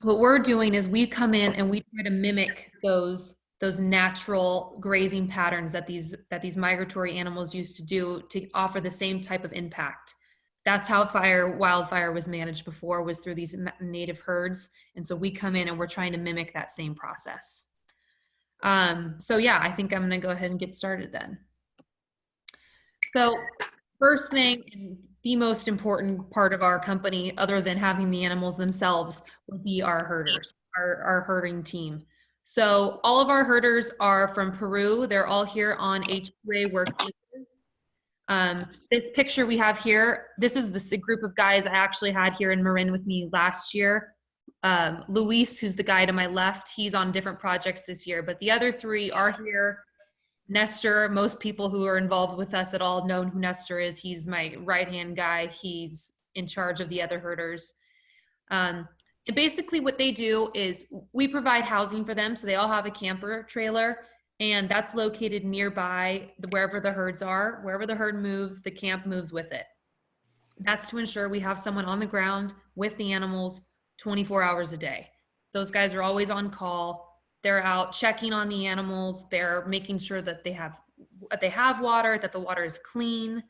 what we're doing is we come in and we try to mimic those natural grazing patterns that these migratory animals used to do to offer the same type of impact. That's how wildfire was managed before, was through these native herds. And so we come in and we're trying to mimic that same process. So yeah, I think I'm going to go ahead and get started then. So first thing, and the most important part of our company, other than having the animals themselves, would be our herders, our herding team. So all of our herders are from Peru. They're all here on H2A workplaces. This picture we have here, this is the group of guys I actually had here in Marin with me last year. Luis, who's the guy to my left, he's on different projects this year, but the other three are here. Nestor, most people who are involved with us at all know who Nestor is. He's my right-hand guy. He's in charge of the other herders. And basically what they do is we provide housing for them. So they all have a camper trailer, and that's located nearby wherever the herds are. Wherever the herd moves, the camp moves with it. That's to ensure we have someone on the ground with the animals 24 hours a day. Those guys are always on call. They're out checking on the animals. They're making sure that they have water, that the water is clean.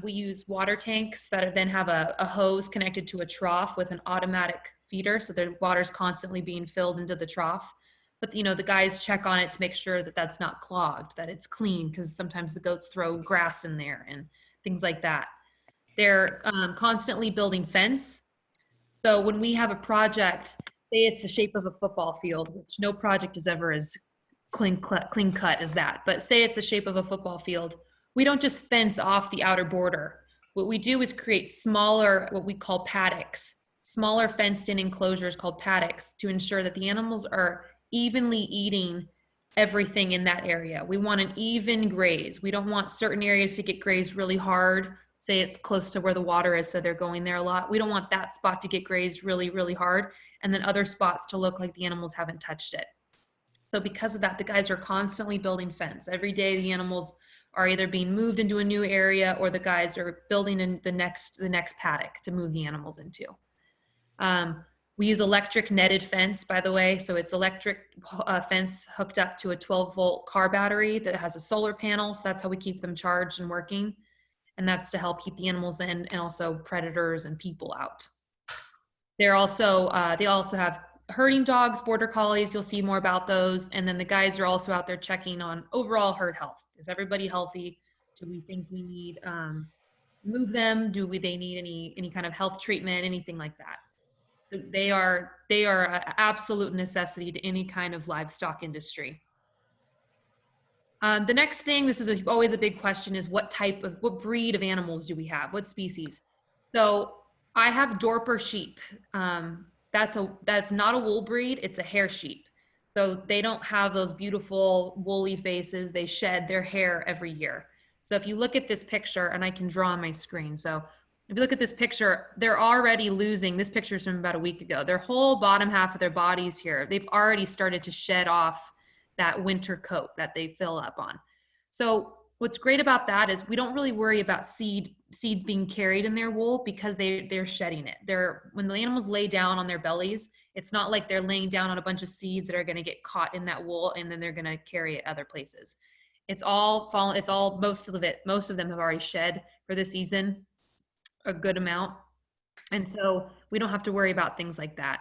We use water tanks that then have a hose connected to a trough with an automatic feeder, so the water's constantly being filled into the trough. But the guys check on it to make sure that that's not clogged, that it's clean, because sometimes the goats throw grass in there and things like that. They're constantly building fence. So when we have a project, say it's the shape of a football field, which no project is ever as clean cut as that, but say it's the shape of a football field, we don't just fence off the outer border. What we do is create smaller, what we call paddocks, smaller fenced in enclosures called paddocks, to ensure that the animals are evenly eating everything in that area. We want an even graze. We don't want certain areas to get grazed really hard. Say it's close to where the water is, so they're going there a lot. We don't want that spot to get grazed really, really hard, and then other spots to look like the animals haven't touched it. So because of that, the guys are constantly building fence. Every day the animals are either being moved into a new area, or the guys are building in the next paddock to move the animals into. We use electric netted fence, by the way. So it's electric fence hooked up to a 12-volt car battery that has a solar panel. So that's how we keep them charged and working. And that's to help keep the animals in, and also predators and people out. They also have herding dogs, border collies. You'll see more about those. And then the guys are also out there checking on overall herd health. Is everybody healthy? Do we think we need move them? They need any kind of health treatment, anything like that? They are an absolute necessity to any kind of livestock industry. The next thing, this is always a big question, is what breed of animals do we have? What species? So I have Dorper sheep. That's not a wool breed, it's a hair sheep. So they don't have those beautiful woolly faces. They shed their hair every year. So if you look at this picture, and I can draw on my screen. So if you look at this picture, they're already losing, this picture's from about a week ago, their whole bottom half of their bodies here, they've already started to shed off that winter coat that they fill up on. So what's great about that is we don't really worry about seeds being carried in their wool, because they're shedding it. When the animals lay down on their bellies, it's not like they're laying down on a bunch of seeds that are going to get caught in that wool and then they're going to carry it other places. Most of them have already shed for the season, a good amount. And so we don't have to worry about things like that.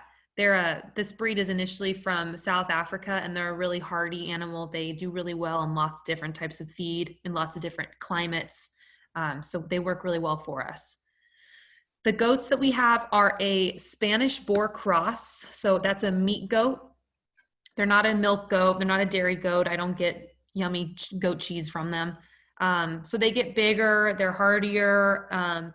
This breed is initially from South Africa, and they're a really hardy animal. They do really well on lots of different types of feed in lots of different climates. So they work really well for us. The goats that we have are a Spanish boar cross. So that's a meat goat. They're not a milk goat. They're not a dairy goat. I don't get yummy goat cheese from them. So they get bigger, they're hardier.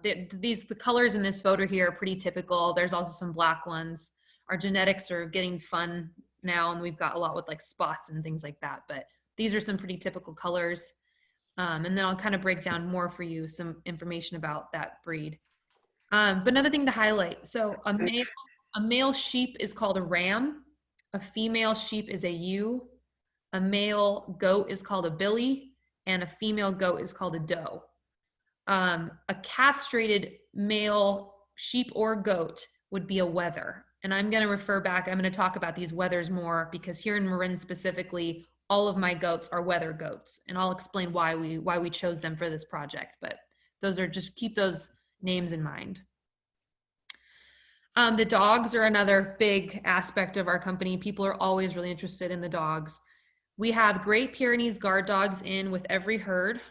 The colors in this photo here are pretty typical. There's also some black ones. Our genetics are getting fun now, and we've got a lot with like spots and things like that, but these are some pretty typical colors. And then I'll kind of break down more for you some information about that breed. But another thing to highlight, so a male sheep is called a ram, a female sheep is a ewe, a male goat is called a billy, and a female goat is called a doe. A castrated male sheep or goat would be a wether. And I'm going to refer back, I'm going to talk about these wethers more because here in Marin specifically, all of my goats are wether goats. And I'll explain why we chose them for this project. But those are, just keep those names in mind. The dogs are another big aspect of our company. People are always really interested in the dogs. We have Great Pyrenees guard dogs in with every herd.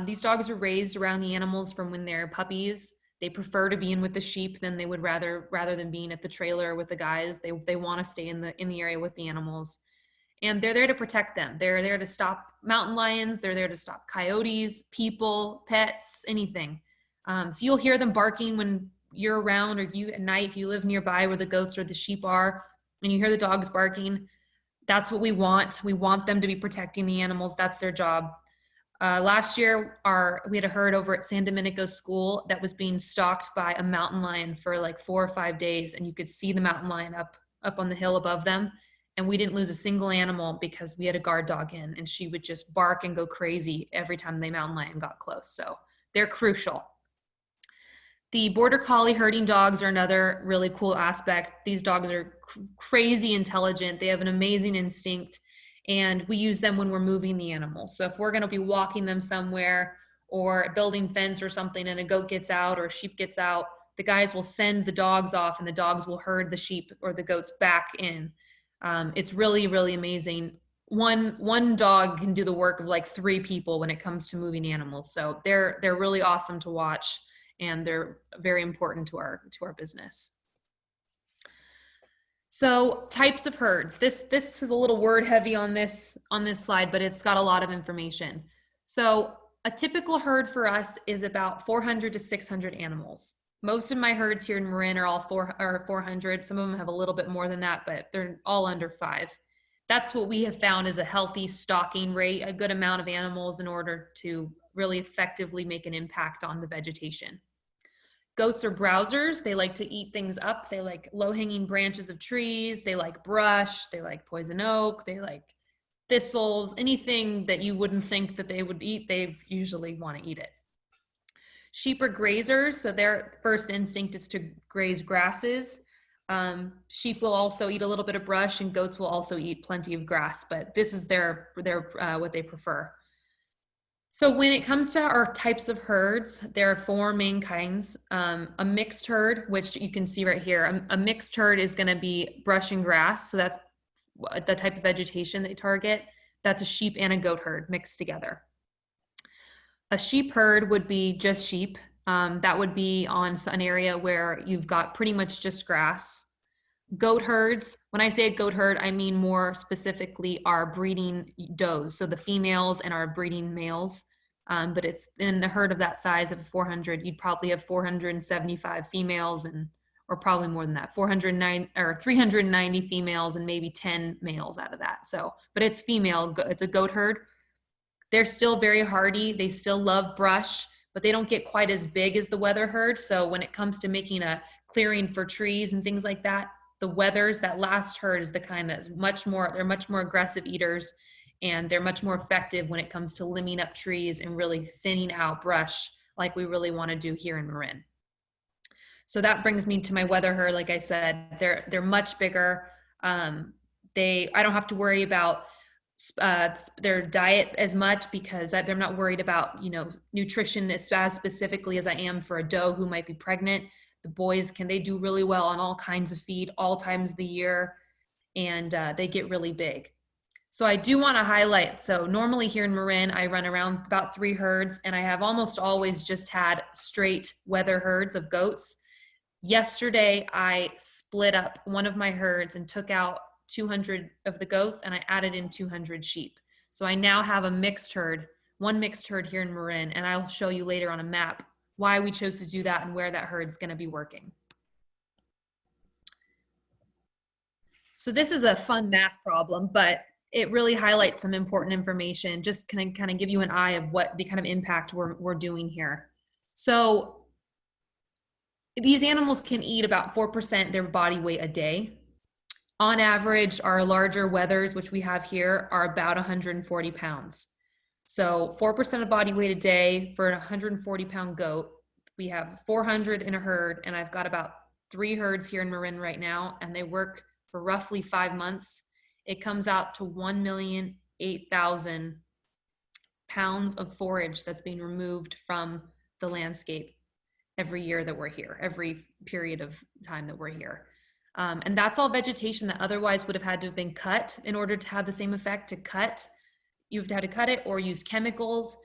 These dogs are raised around the animals from when they're puppies. They prefer to be in with the sheep than they would rather than being at the trailer with the guys. They want to stay in the area with the animals. And they're there to protect them. They're there to stop mountain lions. They're there to stop coyotes, people, pets, anything. So you'll hear them barking when you're around, or you at night, if you live nearby where the goats or the sheep are, and you hear the dogs barking. That's what we want. We want them to be protecting the animals. That's their job. Last year, we had a herd over at San Domenico School that was being stalked by a mountain lion for like 4 or 5 days, and you could see the mountain lion up on the hill above them. And we didn't lose a single animal because we had a guard dog in, and she would just bark and go crazy every time the mountain lion got close. So they're crucial. The border collie herding dogs are another really cool aspect. These dogs are crazy intelligent. They have an amazing instinct, and we use them when we're moving the animal. So if we're going to be walking them somewhere or building fence or something, and a goat gets out or a sheep gets out, the guys will send the dogs off, and the dogs will herd the sheep or the goats back in. It's really, really amazing. One dog can do the work of like 3 people when it comes to moving animals. So they're really awesome to watch, and they're very important to our business. So types of herds. This is a little word heavy on this slide, but it's got a lot of information. So a typical herd for us is about 400 to 600 animals. Most of my herds here in Marin are all 400. Some of them have a little bit more than that, but they're all under 5. That's what we have found is a healthy stocking rate, a good amount of animals in order to really effectively make an impact on the vegetation. Goats are browsers. They like to eat things up. They like low-hanging branches of trees. They like brush. They like poison oak. They like thistles. Anything that you wouldn't think that they would eat, they usually want to eat it. Sheep are grazers, so their first instinct is to graze grasses. Sheep will also eat a little bit of brush, and goats will also eat plenty of grass, but this is their what they prefer. So when it comes to our types of herds, there are 4 main kinds. A mixed herd, which you can see right here. A mixed herd is going to be brush and grass, so that's the type of vegetation they target. That's a sheep and a goat herd mixed together. A sheep herd would be just sheep. That would be on an area where you've got pretty much just grass. Goat herds, when I say a goat herd, I mean more specifically our breeding does, so the females and our breeding males. But it's in a herd of that size of 400, you'd probably have 475 females, or probably more than that, 409 or 390 females and maybe 10 males out of that. So, but it's female, it's a goat herd. They're still very hardy. They still love brush, but they don't get quite as big as the wether herd. So when it comes to making a clearing for trees and things like that, the wethers, that last herd is the kind that's they're much more aggressive eaters, and they're much more effective when it comes to limbing up trees and really thinning out brush like we really want to do here in Marin. So that brings me to my wether herd. Like I said, they're much bigger. I don't have to worry about their diet as much because they're not worried about, nutrition as specifically as I am for a doe who might be pregnant. The boys they do really well on all kinds of feed, all times of the year, and they get really big. So I do want to highlight, so normally here in Marin, I run around about 3 herds, and I have almost always just had straight wether herds of goats. Yesterday, I split up one of my herds and took out 200 of the goats, and I added in 200 sheep. So I now have one mixed herd here in Marin, and I'll show you later on a map why we chose to do that and where that herd's going to be working. So this is a fun math problem, but it really highlights some important information, just kind of give you an eye of what the kind of impact we're doing here. So these animals can eat about 4% their body weight a day. On average, our larger wethers, which we have here, are about 140 pounds. So 4% of body weight a day for a 140-pound goat. We have 400 in a herd, and I've got about 3 herds here in Marin right now, and they work for roughly 5 months. It comes out to 1,008,000 pounds of forage that's being removed from the landscape every year that we're here, every period of time that we're here. And that's all vegetation that otherwise would have had to have been cut in order to have the same effect. To cut, you've had to cut it or use chemicals.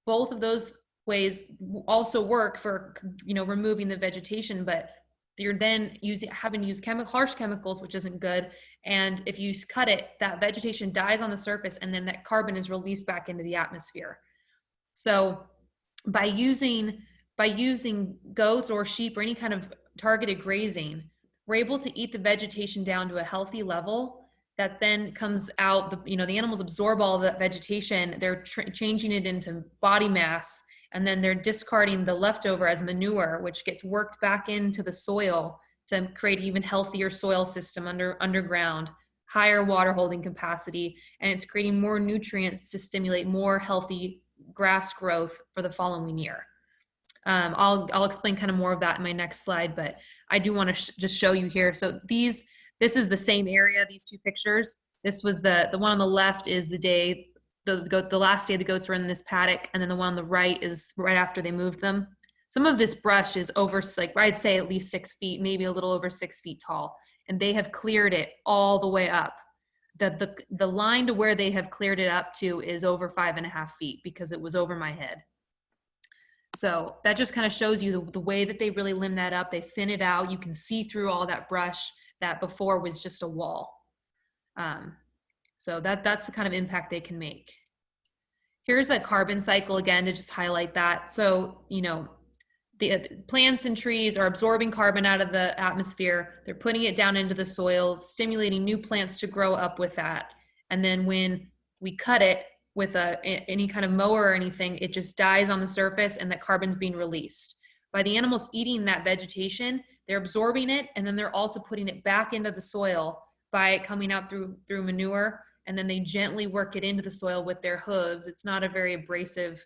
Both of those ways also work for, you know, removing the vegetation, but you're then having to use harsh chemicals, which isn't good. And if you cut it, that vegetation dies on the surface, and then that carbon is released back into the atmosphere. So by using goats or sheep or any kind of targeted grazing, we're able to eat the vegetation down to a healthy level that then comes out. The animals absorb all the vegetation, they're changing it into body mass, and then they're discarding the leftover as manure, which gets worked back into the soil to create even healthier soil system underground, higher water holding capacity, and it's creating more nutrients to stimulate more healthy grass growth for the following year. I'll explain kind of more of that in my next slide, but I do want to just show you here. So this is the same area, these two pictures. This was the one on the left is the day, the last day the goats were in this paddock, and then the one on the right is right after they moved them. Some of this brush is over, like I'd say at least 6 feet, maybe a little over 6 feet tall, and they have cleared it all the way up. The line to where they have cleared it up to is over 5.5 feet because it was over my head. So that just kind of shows you the way that they really limb that up. They thin it out. You can see through all that brush that before was just a wall. So that's the kind of impact they can make. Here's that carbon cycle again to just highlight that. So, the plants and trees are absorbing carbon out of the atmosphere. They're putting it down into the soil, stimulating new plants to grow up with that. And then when we cut it with any kind of mower or anything, it just dies on the surface and that carbon's being released. By the animals eating that vegetation, they're absorbing it, and then they're also putting it back into the soil by coming out through manure, and then they gently work it into the soil with their hooves. It's not a very abrasive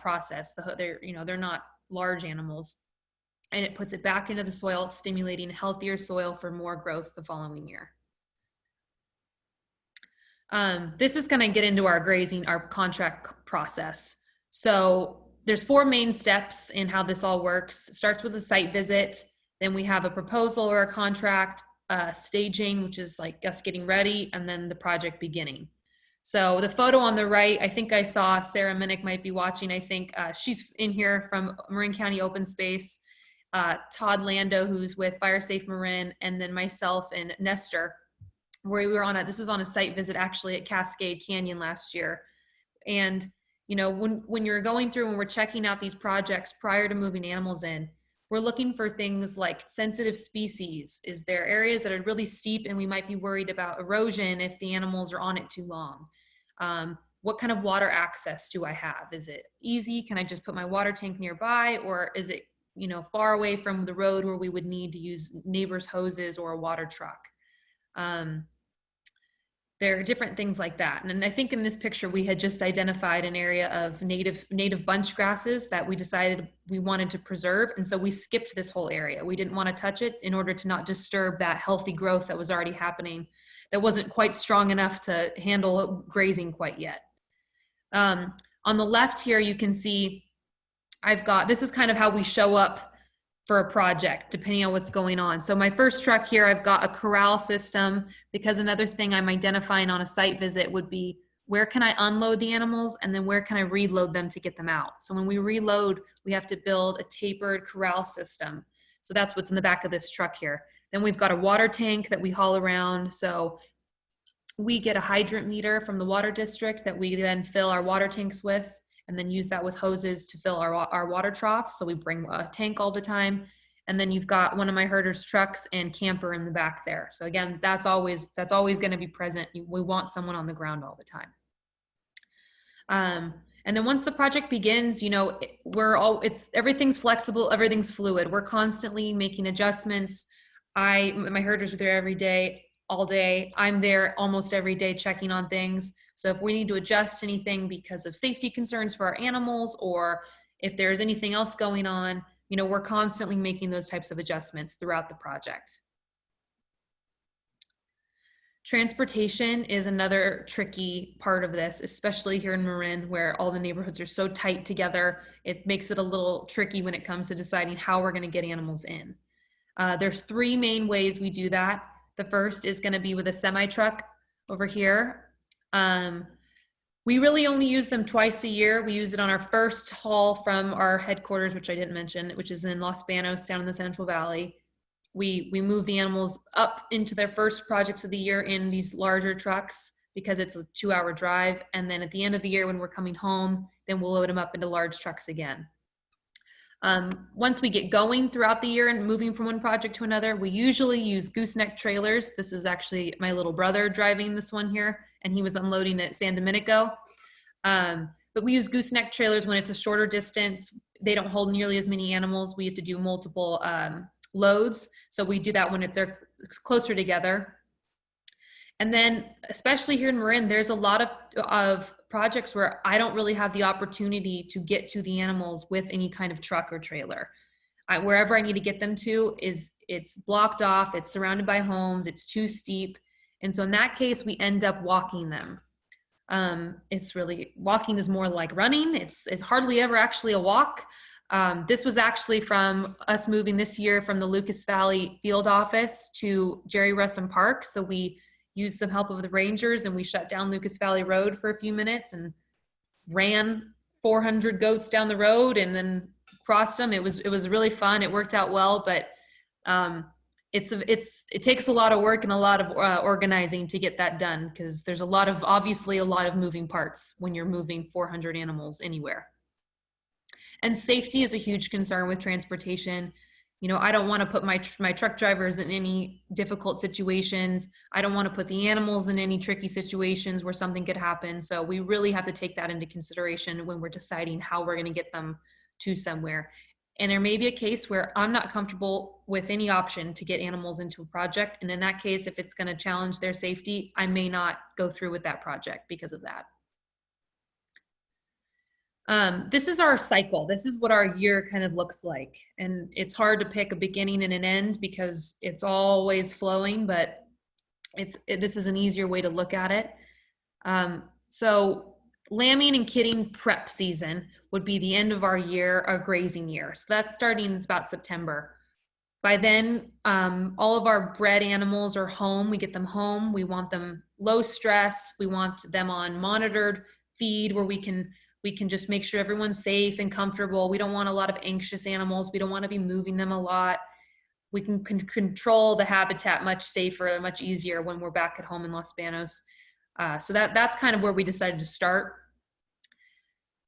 process. They're not large animals, and it puts it back into the soil, stimulating healthier soil for more growth the following year. This is going to get into our grazing, our contract process. So there's 4 main steps in how this all works. It starts with a site visit. Then we have a proposal or a contract, staging, which is like us getting ready, and then the project beginning. So the photo on the right, I think I saw Sarah Minnick might be watching. I think she's in here from Marin County Open Space, Todd Lando, who's with FIREsafe Marin, and then myself and Nestor, where we were this was on a site visit actually at Cascade Canyon last year. And, when you're going through and we're checking out these projects prior to moving animals in, we're looking for things like sensitive species. Is there areas that are really steep and we might be worried about erosion if the animals are on it too long? What kind of water access do I have? Is it easy? Can I just put my water tank nearby? Or is it, far away from the road where we would need to use neighbors' hoses or a water truck? There are different things like that. And I think in this picture, we had just identified an area of native bunch grasses that we decided we wanted to preserve. And so we skipped this whole area. We didn't want to touch it in order to not disturb that healthy growth that was already happening, that wasn't quite strong enough to handle grazing quite yet. On the left here, you can see this is kind of how we show up for a project, depending on what's going on. So my first truck here, I've got a corral system, because another thing I'm identifying on a site visit would be, where can I unload the animals, and then where can I reload them to get them out? So when we reload, we have to build a tapered corral system. So that's what's in the back of this truck here. Then we've got a water tank that we haul around. So we get a hydrant meter from the water district that we then fill our water tanks with, and then use that with hoses to fill our water troughs. So we bring a tank all the time. And then you've got one of my herders' trucks and camper in the back there. So again, that's always going to be present. We want someone on the ground all the time. And then once the project begins, everything's flexible, everything's fluid. We're constantly making adjustments. My herders are there every day, all day. I'm there almost every day checking on things. So if we need to adjust anything because of safety concerns for our animals, or if there's anything else going on, You know, we're constantly making those types of adjustments throughout the project. Transportation is another tricky part of this, especially here in Marin, where all the neighborhoods are so tight together. It makes it a little tricky when it comes to deciding how we're going to get animals in. There's three main ways we do that. The first is going to be with a semi-truck over here. We really only use them twice a year. We use it on our first haul from our headquarters, which I didn't mention, which is in Los Banos down in the Central Valley. We move the animals up into their first projects of the year in these larger trucks because it's a 2-hour drive. And then at the end of the year when we're coming home, then we'll load them up into large trucks again. Once we get going throughout the year and moving from one project to another, we usually use gooseneck trailers. This is actually my little brother driving this one here, and he was unloading at San Domenico. But we use gooseneck trailers when it's a shorter distance. They don't hold nearly as many animals. We have to do multiple loads. So we do that when they're closer together. And then, especially here in Marin, there's a lot of projects where I don't really have the opportunity to get to the animals with any kind of truck or trailer. Wherever I need to get them to it's blocked off, it's surrounded by homes, it's too steep. And so in that case, we end up walking them. It's really, walking is more like running. It's hardly ever actually a walk. This was actually from us moving this year from the Lucas Valley field office to Jerry Russom Park. So we used some help of the rangers and we shut down Lucas Valley Road for a few minutes and ran 400 goats down the road and then crossed them. It was really fun. It worked out well, but it takes a lot of work and a lot of organizing to get that done because there's obviously a lot of moving parts when you're moving 400 animals anywhere. And safety is a huge concern with transportation. You know, I don't want to put my truck drivers in any difficult situations. I don't want to put the animals in any tricky situations where something could happen. So we really have to take that into consideration when we're deciding how we're going to get them to somewhere. And there may be a case where I'm not comfortable with any option to get animals into a project. And in that case, if it's going to challenge their safety, I may not go through with that project because of that. This is our cycle. This is what our year kind of looks like. And it's hard to pick a beginning and an end because it's always flowing, but this is an easier way to look at it. So lambing and kidding prep season would be the end of our year, our grazing year. So that's starting about September. By then, all of our bred animals are home. We get them home. We want them low stress. We want them on monitored feed where we can just make sure everyone's safe and comfortable. We don't want a lot of anxious animals. We don't want to be moving them a lot. We can control the habitat much safer and much easier when we're back at home in Los Banos. So that's kind of where we decided to start.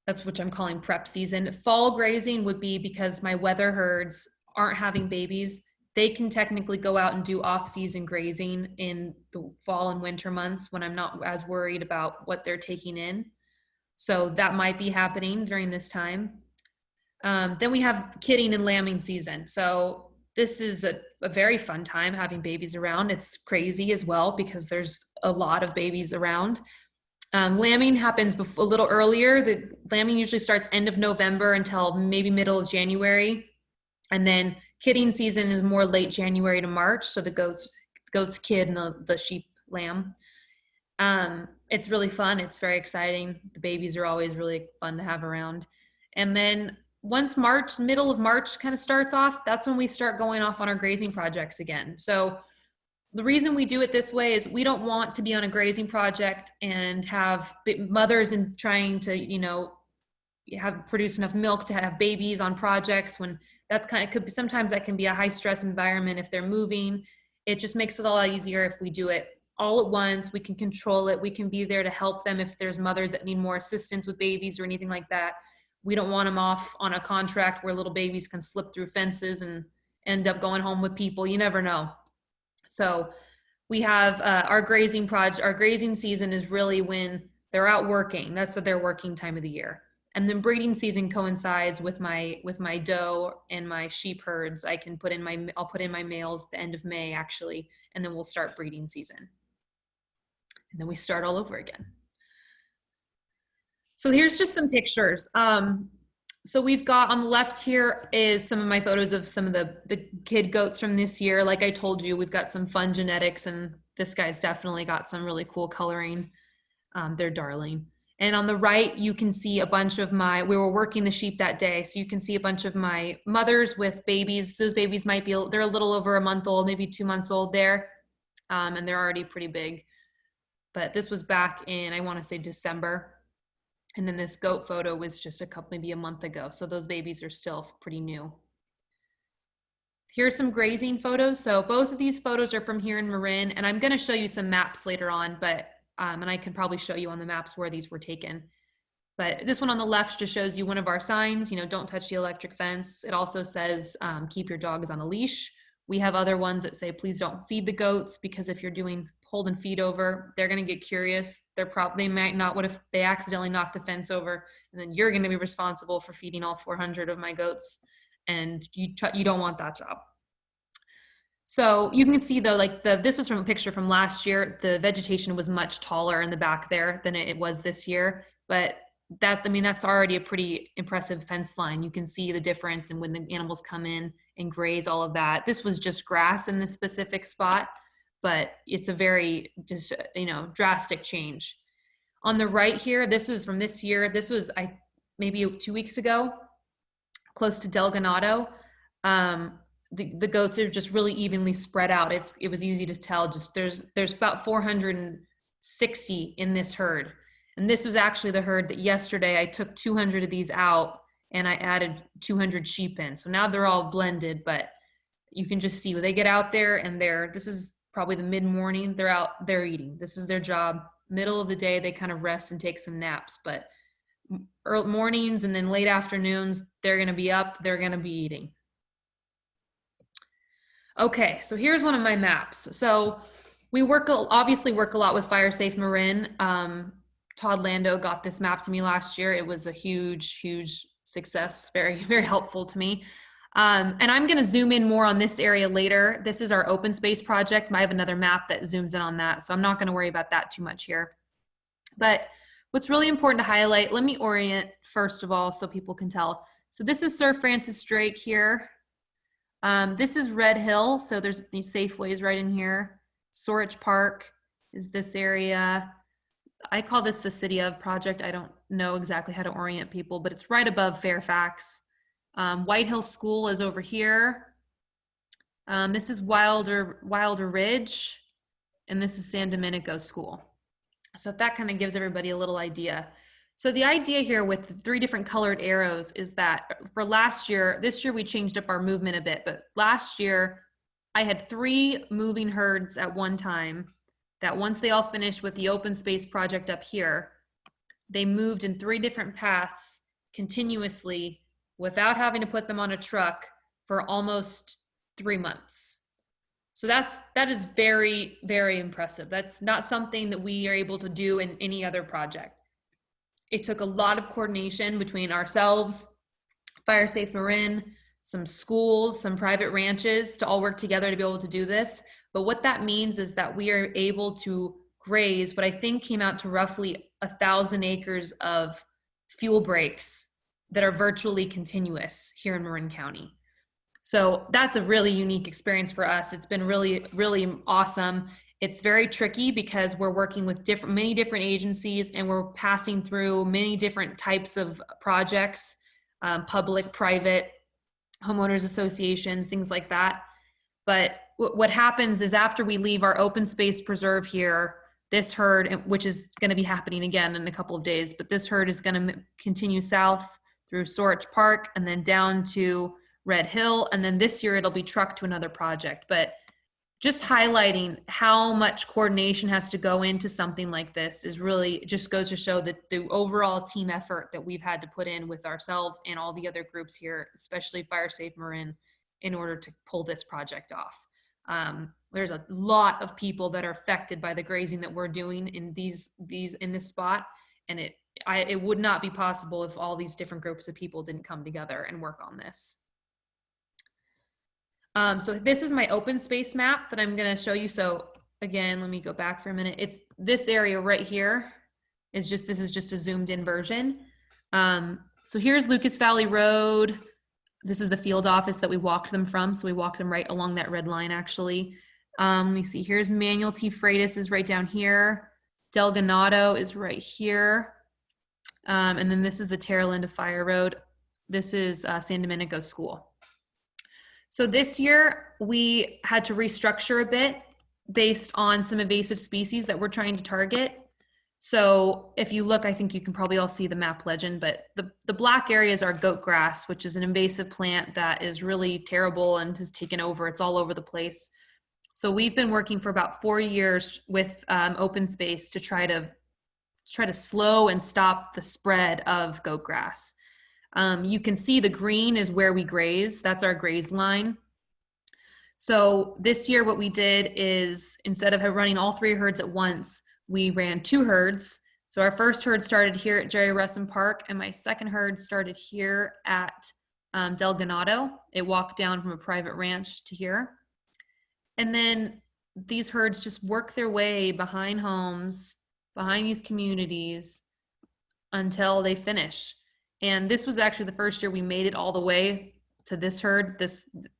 That's what I'm calling prep season. Fall grazing would be because my weather herds aren't having babies. They can technically go out and do off-season grazing in the fall and winter months when I'm not as worried about what they're taking in. So that might be happening during this time. Then we have kidding and lambing season. So this is a very fun time having babies around. It's crazy as well because there's a lot of babies around. Lambing happens a little earlier. The lambing usually starts end of November until maybe middle of January. And then kidding season is more late January to March. So the goats kid and the sheep lamb. It's really fun. It's very exciting. The babies are always really fun to have around. And then once middle of March kind of starts off, that's when we start going off on our grazing projects again. So the reason we do it this way is we don't want to be on a grazing project and have mothers and trying to, produce enough milk to have babies on projects when sometimes that can be a high stress environment if they're moving. It just makes it a lot easier if we do it all at once. We can control it. We can be there to help them if there's mothers that need more assistance with babies or anything like that. We don't want them off on a contract where little babies can slip through fences and end up going home with people. You never know. So we have our grazing project. Our grazing season is really when they're out working. That's their working time of the year. And then breeding season coincides with my doe and my sheep herds. I'll put in my males at the end of May actually, and then we'll start breeding season. And then we start all over again. So here's just some pictures. So we've got on the left here is some of my photos of some of the kid goats from this year. Like I told you, we've got some fun genetics, and this guy's definitely got some really cool coloring. They're darling. And on the right, you can see a bunch of we were working the sheep that day. So you can see a bunch of my mothers with babies. Those babies might be, they're a little over a month old, maybe 2 months old there. And they're already pretty big. But this was back in, I want to say December. And then this goat photo was just maybe a month ago. So those babies are still pretty new. Here's some grazing photos. So both of these photos are from here in Marin, and I'm going to show you some maps later on, but and I can probably show you on the maps where these were taken. But this one on the left just shows you one of our signs, don't touch the electric fence. It also says, keep your dogs on a leash. We have other ones that say, please don't feed the goats, because if you're doing hold and feed over, they're going to get curious. They might not, what if they accidentally knock the fence over, and then you're going to be responsible for feeding all 400 of my goats, and you don't want that job. So you can see though, this was from a picture from last year. The vegetation was much taller in the back there than it was this year, but that's already a pretty impressive fence line. You can see the difference, and when the animals come in and graze all of that. This was just grass in this specific spot, but it's a very drastic change. On the right here, this was from this year. This was maybe 2 weeks ago, close to Delgado. The goats are just really evenly spread out. It was easy to tell. Just there's about 460 in this herd. And this was actually the herd that yesterday I took 200 of these out and I added 200 sheep in. So now they're all blended, but you can just see when they get out there and this is probably the mid-morning, they're out, they're eating. This is their job. Middle of the day, they kind of rest and take some naps, but early mornings and then late afternoons, they're going to be up, they're going to be eating. Okay, so here's one of my maps. So we obviously work a lot with FIREsafe Marin. Todd Lando got this map to me last year. It was a huge, huge success. Very, very helpful to me. And I'm going to zoom in more on this area later. This is our open space project. I have another map that zooms in on that, so I'm not going to worry about that too much here. But what's really important to highlight, let me orient first of all so people can tell. So this is Sir Francis Drake here. This is Red Hill, so there's these Safeways right in here. Sorich Park is this area. I call this the City of project. I don't know exactly how to orient people, but it's right above Fairfax. White Hill School is over here. This is Wilder Ridge, and this is San Domenico School. So if that kind of gives everybody a little idea. So the idea here with the 3 different colored arrows is that for last year, this year we changed up our movement a bit, but last year I had 3 moving herds at one time that once they all finished with the open space project up here, they moved in 3 different paths continuously without having to put them on a truck for almost 3 months. So that is very, very impressive. That's not something that we are able to do in any other project. It took a lot of coordination between ourselves, FIREsafe Marin, some schools, some private ranches to all work together to be able to do this. But what that means is that we are able to graze what I think came out to roughly 1,000 acres of fuel breaks that are virtually continuous here in Marin County. So that's a really unique experience for us. It's been really, really awesome. It's very tricky because we're working with many different agencies, and we're passing through many different types of projects, public, private, homeowners associations, things like that. But what happens is after we leave our open space preserve here, this herd, which is going to be happening again in a couple of days, but this herd is going to continue south through Sorich Park and then down to Red Hill. And then this year it'll be trucked to another project. But just highlighting how much coordination has to go into something like this is really just goes to show that the overall team effort that we've had to put in with ourselves and all the other groups here, especially FIREsafe Marin, in order to pull this project off. There's a lot of people that are affected by the grazing that we're doing in this spot, and it would not be possible if all these different groups of people didn't come together and work on this. So this is my open space map that I'm going to show you. So again, let me go back for a minute. It's this area right here this is just a zoomed in version. So here's Lucas Valley Road. This is the field office that we walked them from. So we walked them right along that red line, actually. Let me see, here's Manuel T. Freitas is right down here. Del Ganado is right here. And then this is the tail end of Fire Road. This is San Domenico School. So this year we had to restructure a bit based on some invasive species that we're trying to target. So if you look, I think you can probably all see the map legend, but the black areas are goat grass, which is an invasive plant that is really terrible and has taken over. It's all over the place. So we've been working for about 4 years with open space to try to slow and stop the spread of goat grass. You can see the green is where we graze. That's our graze line. So this year what we did is, instead of running all 3 herds at once, we ran 2 herds. So our first herd started here at Jerry Russin Park, and my second herd started here at Del Ganado. It walked down from a private ranch to here. And then these herds just work their way behind homes, behind these communities until they finish. And this was actually the first year we made it all the way to this herd.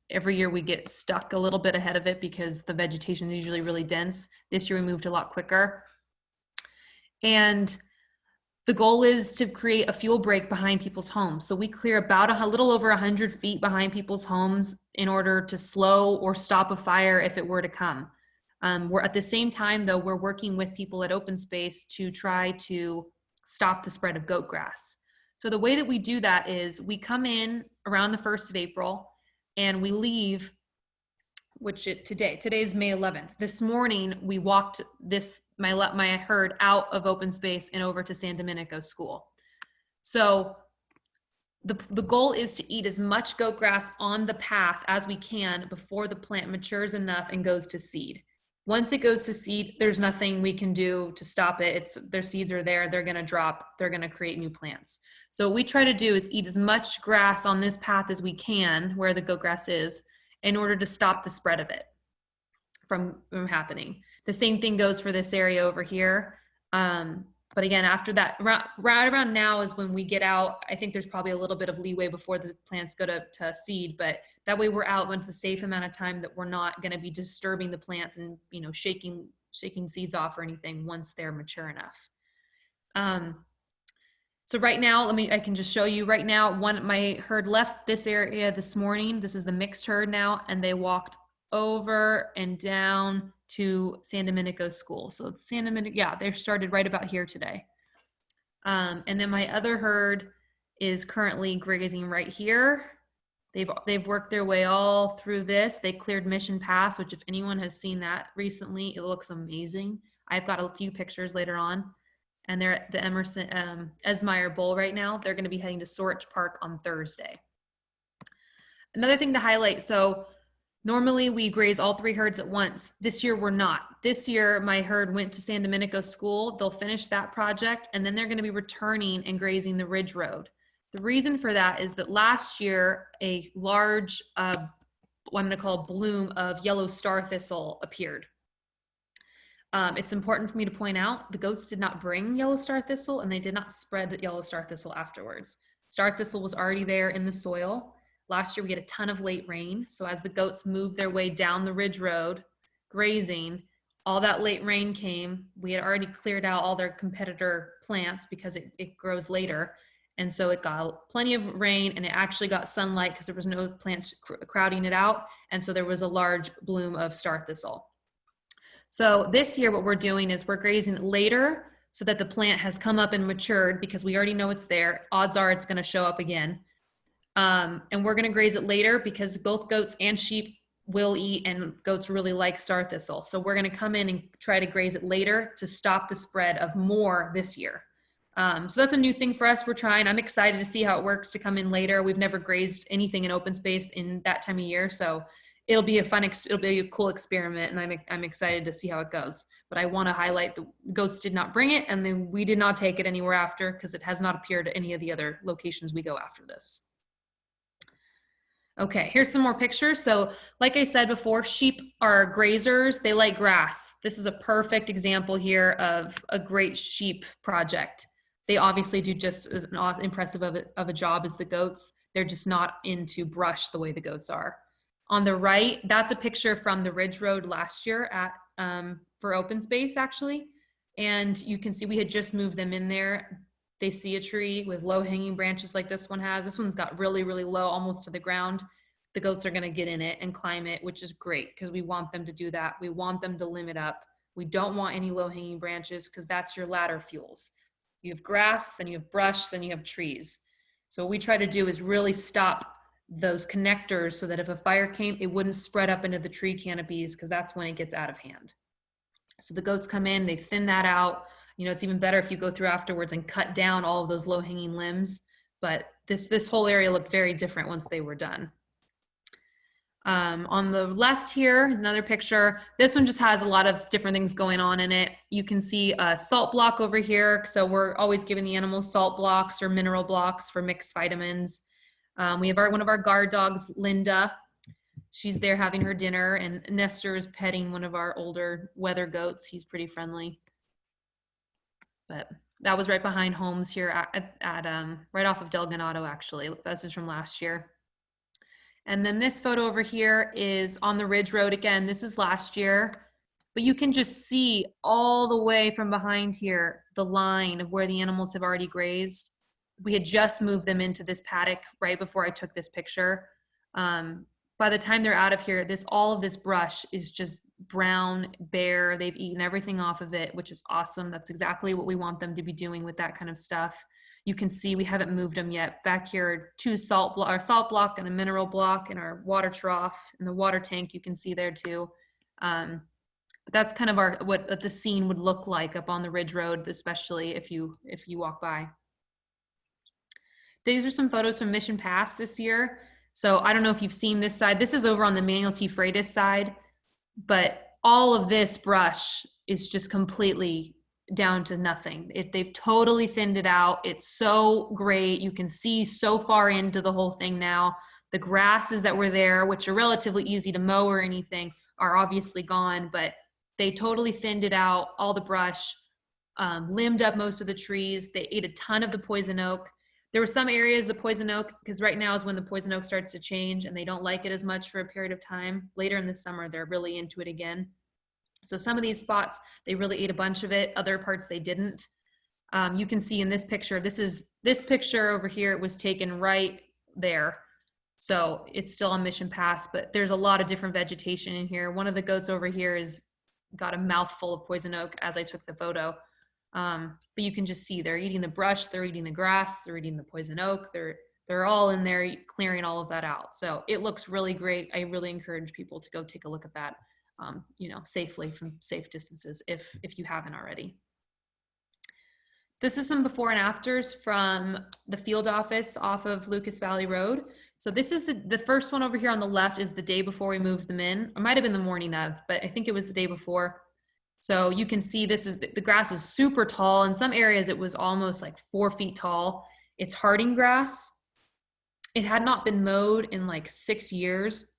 Every year we get stuck a little bit ahead of it because the vegetation is usually really dense. This year we moved a lot quicker. And the goal is to create a fuel break behind people's homes. So we clear about a little over 100 feet behind people's homes in order to slow or stop a fire if it were to come. We're at the same time, though, we're working with people at Open Space to try to stop the spread of goat grass. So the way that we do that is we come in around the 1st of April and we leave, today's May 11th. This morning, we walked my herd out of Open Space and over to San Domenico School. So the goal is to eat as much goat grass on the path as we can before the plant matures enough and goes to seed. Once it goes to seed, there's nothing we can do to stop it. Their seeds are there, they're gonna drop, they're gonna create new plants. So what we try to do is eat as much grass on this path as we can, where the goat grass is, in order to stop the spread of it from happening. The same thing goes for this area over here. But again, after that, right around now is when we get out. I think there's probably a little bit of leeway before the plants go to seed, but that way we're out with the safe amount of time that we're not going to be disturbing the plants and, you know, shaking seeds off or anything once they're mature enough. So right now, I can just show you right now, my herd left this area this morning. This is the mixed herd now, and they walked over and down to San Domenico School. So San Domenico, yeah, they started right about here today. And then my other herd is currently grazing right here. They've worked their way all through this. They cleared Mission Pass, which if anyone has seen that recently, it looks amazing. I've got a few pictures later on. And they're at the Esmeyer Bowl right now. They're gonna be heading to Sorich Park on Thursday. Another thing to highlight, so normally we graze all 3 herds at once. This year we're not. This year my herd went to San Domenico School. They'll finish that project and then they're gonna be returning and grazing the Ridge Road. The reason for that is that last year a large, what I'm gonna call a bloom of yellow star thistle appeared. It's important for me to point out the goats did not bring yellow star thistle and they did not spread the yellow star thistle afterwards. Star thistle was already there in the soil. Last year we had a ton of late rain. So as the goats moved their way down the Ridge Road, grazing, all that late rain came. We had already cleared out all their competitor plants because it grows later. And so it got plenty of rain and it actually got sunlight because there was no plants crowding it out. And so there was a large bloom of star thistle. So this year what we're doing is we're grazing it later so that the plant has come up and matured because we already know it's there. Odds are it's going to show up again. And we're going to graze it later because both goats and sheep will eat, and goats really like star thistle. So we're going to come in and try to graze it later to stop the spread of more this year. So that's a new thing for us. We're trying. I'm excited to see how it works to come in later. We've never grazed anything in open space in that time of year. So it'll be a cool experiment, and I'm excited to see how it goes. But I want to highlight the goats did not bring it, and then we did not take it anywhere after because it has not appeared at any of the other locations we go after this. Okay, here's some more pictures. So like I said before, sheep are grazers. They like grass. This is a perfect example here of a great sheep project. They obviously do just as impressive of a job as the goats. They're just not into brush the way the goats are. On the right, that's a picture from the Ridge Road last year at for open space, actually. And you can see we had just moved them in there. They see a tree with low hanging branches like this one has. This one's got really, really low, almost to the ground. The goats are gonna get in it and climb it, which is great because we want them to do that. We want them to limit up. We don't want any low hanging branches because that's your ladder fuels. You have grass, then you have brush, then you have trees. So what we try to do is really stop those connectors so that if a fire came, it wouldn't spread up into the tree canopies because that's when it gets out of hand. So the goats come in, they thin that out. You know, it's even better if you go through afterwards and cut down all of those low hanging limbs. But this whole area looked very different once they were done. On the left here is another picture. This one just has a lot of different things going on in it. You can see a salt block over here. So we're always giving the animals salt blocks or mineral blocks for mixed vitamins. We have one of our guard dogs, Linda. She's there having her dinner, and Nestor is petting one of our older weather goats. He's pretty friendly. But that was right behind homes here at right off of Del Ganado, actually. This is from last year. And then this photo over here is on the Ridge Road. Again, this was last year, but you can just see all the way from behind here, the line of where the animals have already grazed. We had just moved them into this paddock right before I took this picture. By the time they're out of here, all of this brush is just brown, bare. They've eaten everything off of it, which is awesome. That's exactly what we want them to be doing with that kind of stuff. You can see we haven't moved them yet. Back here, two salt block and a mineral block in our water trough, and the water tank you can see there too. But that's kind of what the scene would look like up on the Ridge Road, especially if you walk by. These are some photos from Mission Pass this year. So I don't know if you've seen this side. This is over on the Manuel T. Freitas side, but all of this brush is just completely down to nothing. They've totally thinned it out. It's so great. You can see so far into the whole thing now. The grasses that were there, which are relatively easy to mow or anything, are obviously gone, but they totally thinned it out, all the brush, limbed up most of the trees. They ate a ton of the poison oak. There were some areas, the poison oak, because right now is when the poison oak starts to change and they don't like it as much for a period of time. Later in the summer, they're really into it again. So some of these spots, they really ate a bunch of it. Other parts, they didn't. You can see in this picture, this picture over here, it was taken right there. So it's still on Mission Pass, but there's a lot of different vegetation in here. One of the goats over here got a mouthful of poison oak as I took the photo. But you can just see they're eating the brush, they're eating the grass, they're eating the poison oak. They're all in there clearing all of that out. So it looks really great. I really encourage people to go take a look at that, safely from safe distances if you haven't already. This is some before and afters from the field office off of Lucas Valley Road. So this is the first one over here on the left is the day before we moved them in. It might have been the morning of, but I think it was the day before. So you can see the grass was super tall. In some areas it was almost like 4 feet tall. It's harding grass. It had not been mowed in like 6 years.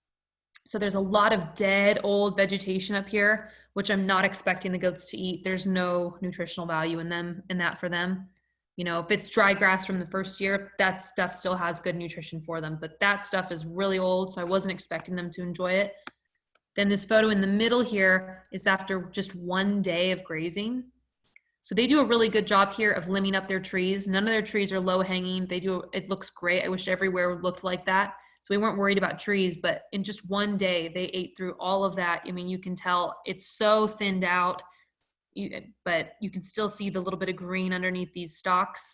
So there's a lot of dead old vegetation up here, which I'm not expecting the goats to eat. There's no nutritional value in that for them. You know, if it's dry grass from the first year, that stuff still has good nutrition for them, but that stuff is really old. So I wasn't expecting them to enjoy it. Then this photo in the middle here is after just 1 day of grazing. So they do a really good job here of limbing up their trees. None of their trees are low hanging. It looks great. I wish everywhere looked like that. So we weren't worried about trees, but in just 1 day, they ate through all of that. I mean, you can tell it's so thinned out, but you can still see the little bit of green underneath these stalks.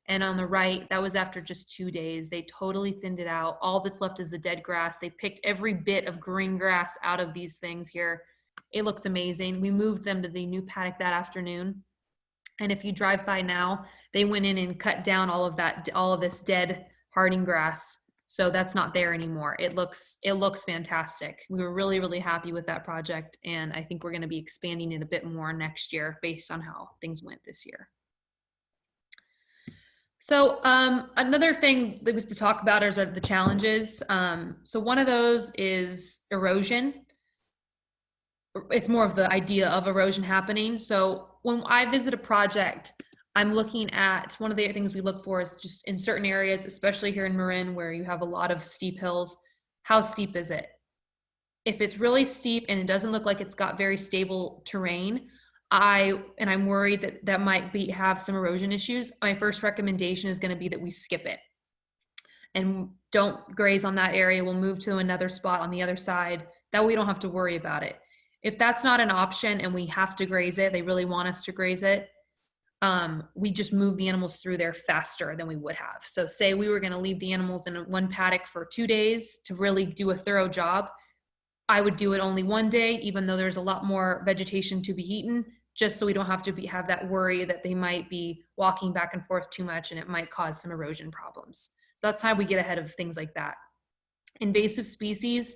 And on the right, that was after just 2 days. They totally thinned it out. All that's left is the dead grass. They picked every bit of green grass out of these things here. It looked amazing. We moved them to the new paddock that afternoon. And if you drive by now, they went in and cut down all of this dead harding grass. So that's not there anymore. It looks fantastic. We were really, really happy with that project. And I think we're going to be expanding it a bit more next year based on how things went this year. So another thing that we have to talk about are the challenges. So one of those is erosion. It's more of the idea of erosion happening. So when I visit a project, I'm looking at, one of the things we look for is just in certain areas, especially here in Marin, where you have a lot of steep hills, how steep is it? If it's really steep and it doesn't look like it's got very stable terrain, I'm worried that that might have some erosion issues. My first recommendation is going to be that we skip it and don't graze on that area. We'll move to another spot on the other side. That way we don't have to worry about it. If that's not an option and we have to graze it, they really want us to graze it, we just move the animals through there faster than we would have. So say we were going to leave the animals in one paddock for 2 days to really do a thorough job. I would do it only one day, even though there's a lot more vegetation to be eaten, just so we don't have to have that worry that they might be walking back and forth too much and it might cause some erosion problems. So that's how we get ahead of things like that. Invasive species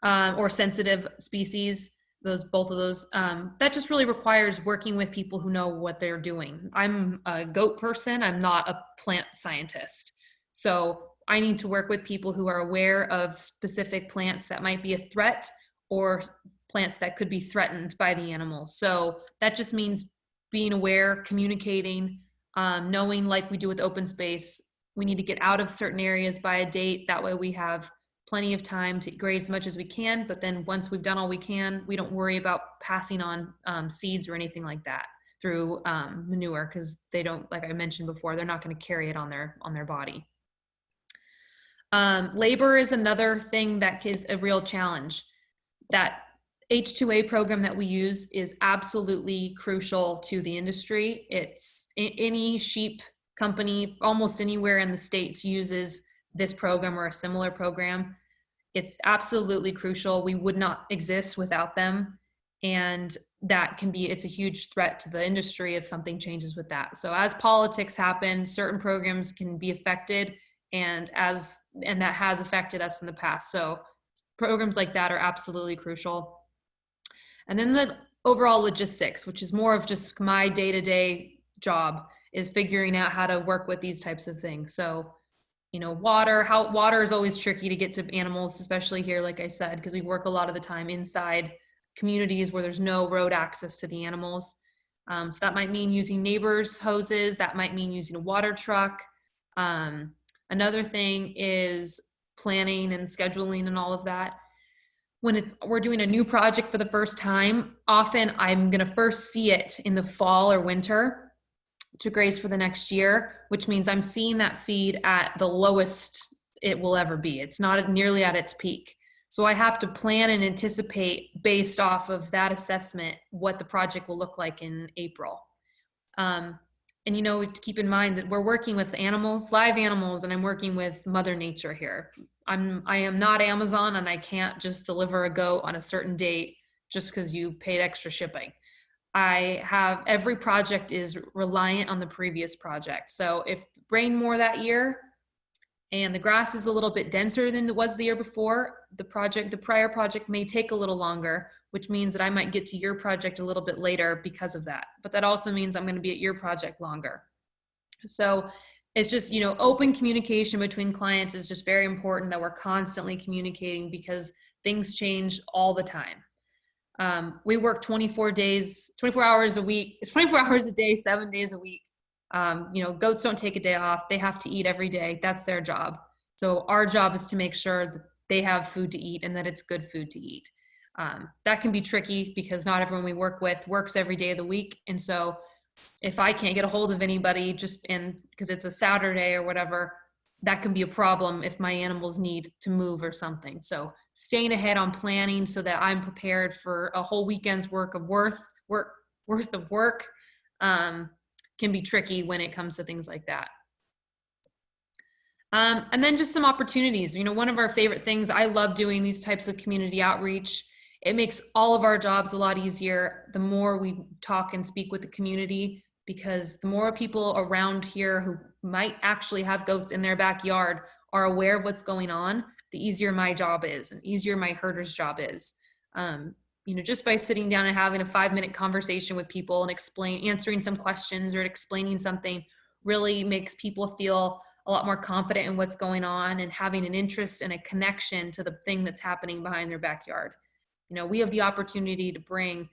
or sensitive species, both of those, that just really requires working with people who know what they're doing. I'm a goat person. I'm not a plant scientist. So I need to work with people who are aware of specific plants that might be a threat or plants that could be threatened by the animals. So that just means being aware, communicating, knowing, like we do with open space, we need to get out of certain areas by a date. That way we have plenty of time to graze as much as we can. But then once we've done all we can, we don't worry about passing on seeds or anything like that through manure, because they don't, like I mentioned before, they're not going to carry it on their body. Labor is another thing that is a real challenge. That H2A program that we use is absolutely crucial to the industry. It's any sheep company almost anywhere in the States uses this program or a similar program. It's absolutely crucial. We would not exist without them. And it's a huge threat to the industry if something changes with that. So as politics happen, certain programs can be affected, and that has affected us in the past. So programs like that are absolutely crucial. And then the overall logistics, which is more of just my day-to-day job, is figuring out how to work with these types of things. So, water is always tricky to get to animals, especially here, like I said, because we work a lot of the time inside communities where there's no road access to the animals. So that might mean using neighbors' hoses. That might mean using a water truck. Another thing is planning and scheduling and all of that. When we're doing a new project for the first time, often I'm going to first see it in the fall or winter to graze for the next year, which means I'm seeing that feed at the lowest it will ever be. It's not nearly at its peak. So I have to plan and anticipate based off of that assessment what the project will look like in April. And to keep in mind that we're working with animals, live animals, and I'm working with Mother Nature here. I am not Amazon, and I can't just deliver a goat on a certain date just because you paid extra shipping. Every project is reliant on the previous project. So if it rained more that year and the grass is a little bit denser than it was the year before, the prior project may take a little longer, which means that I might get to your project a little bit later because of that. But that also means I'm going to be at your project longer. So it's just, open communication between clients is just very important, that we're constantly communicating because things change all the time. We work 24 hours a week. It's 24 hours a day, 7 days a week. Goats don't take a day off. They have to eat every day. That's their job. So our job is to make sure that they have food to eat and that it's good food to eat. That can be tricky because not everyone we work with works every day of the week. And so if I can't get a hold of anybody because it's a Saturday or whatever, that can be a problem if my animals need to move or something. So staying ahead on planning so that I'm prepared for a whole weekend's worth of work can be tricky when it comes to things like that. And then just some opportunities. One of our favorite things, I love doing these types of community outreach. It makes all of our jobs a lot easier the more we talk and speak with the community, because the more people around here who might actually have goats in their backyard are aware of what's going on, the easier my job is and easier my herder's job is. Just by sitting down and having a 5-minute conversation with people and answering some questions or explaining something really makes people feel a lot more confident in what's going on and having an interest and a connection to the thing that's happening behind their backyard. We have the opportunity to bring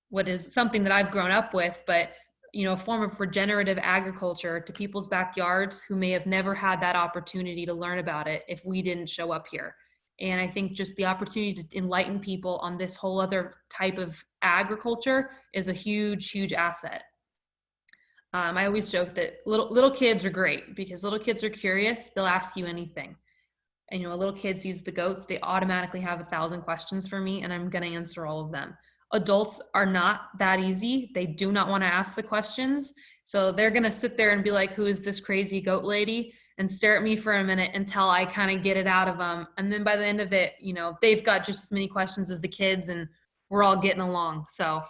what is something that I've grown up with, but a form of regenerative agriculture to people's backyards who may have never had that opportunity to learn about it if we didn't show up here. And I think just the opportunity to enlighten people on this whole other type of agriculture is a huge, huge asset. I always joke that little kids are great because little kids are curious. They'll ask you anything. And, a little kid sees the goats, they automatically have 1,000 questions for me, and I'm going to answer all of them. Adults are not that easy. They do not want to ask the questions. So they're going to sit there and be like, who is this crazy goat lady? And stare at me for a minute until I kind of get it out of them. And then by the end of it, they've got just as many questions as the kids, and we're all getting along. So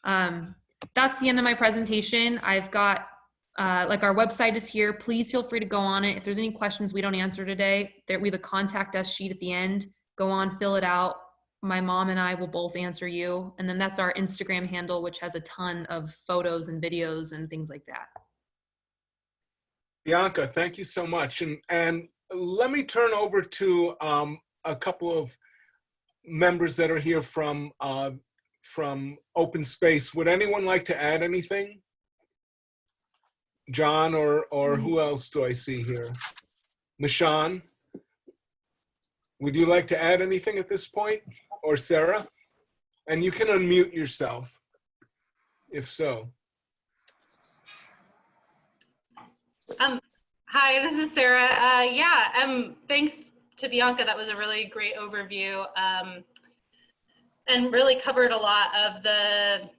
that's the end of my presentation. I've got, our website is here. Please feel free to go on it. If there's any questions we don't answer today, we have a contact us sheet at the end. Go on, fill it out. My mom and I will both answer you. And then that's our Instagram handle, which has a ton of photos and videos and things like that. Bianca, thank you so much. And let me turn over to a couple of members that are here from Open Space. Would anyone like to add anything? John or who else do I see here? Nishan, would you like to add anything at this point? Or Sarah? And you can unmute yourself, if so. Hi, this is Sarah. Thanks to Bianca. That was a really great overview and really covered a lot of the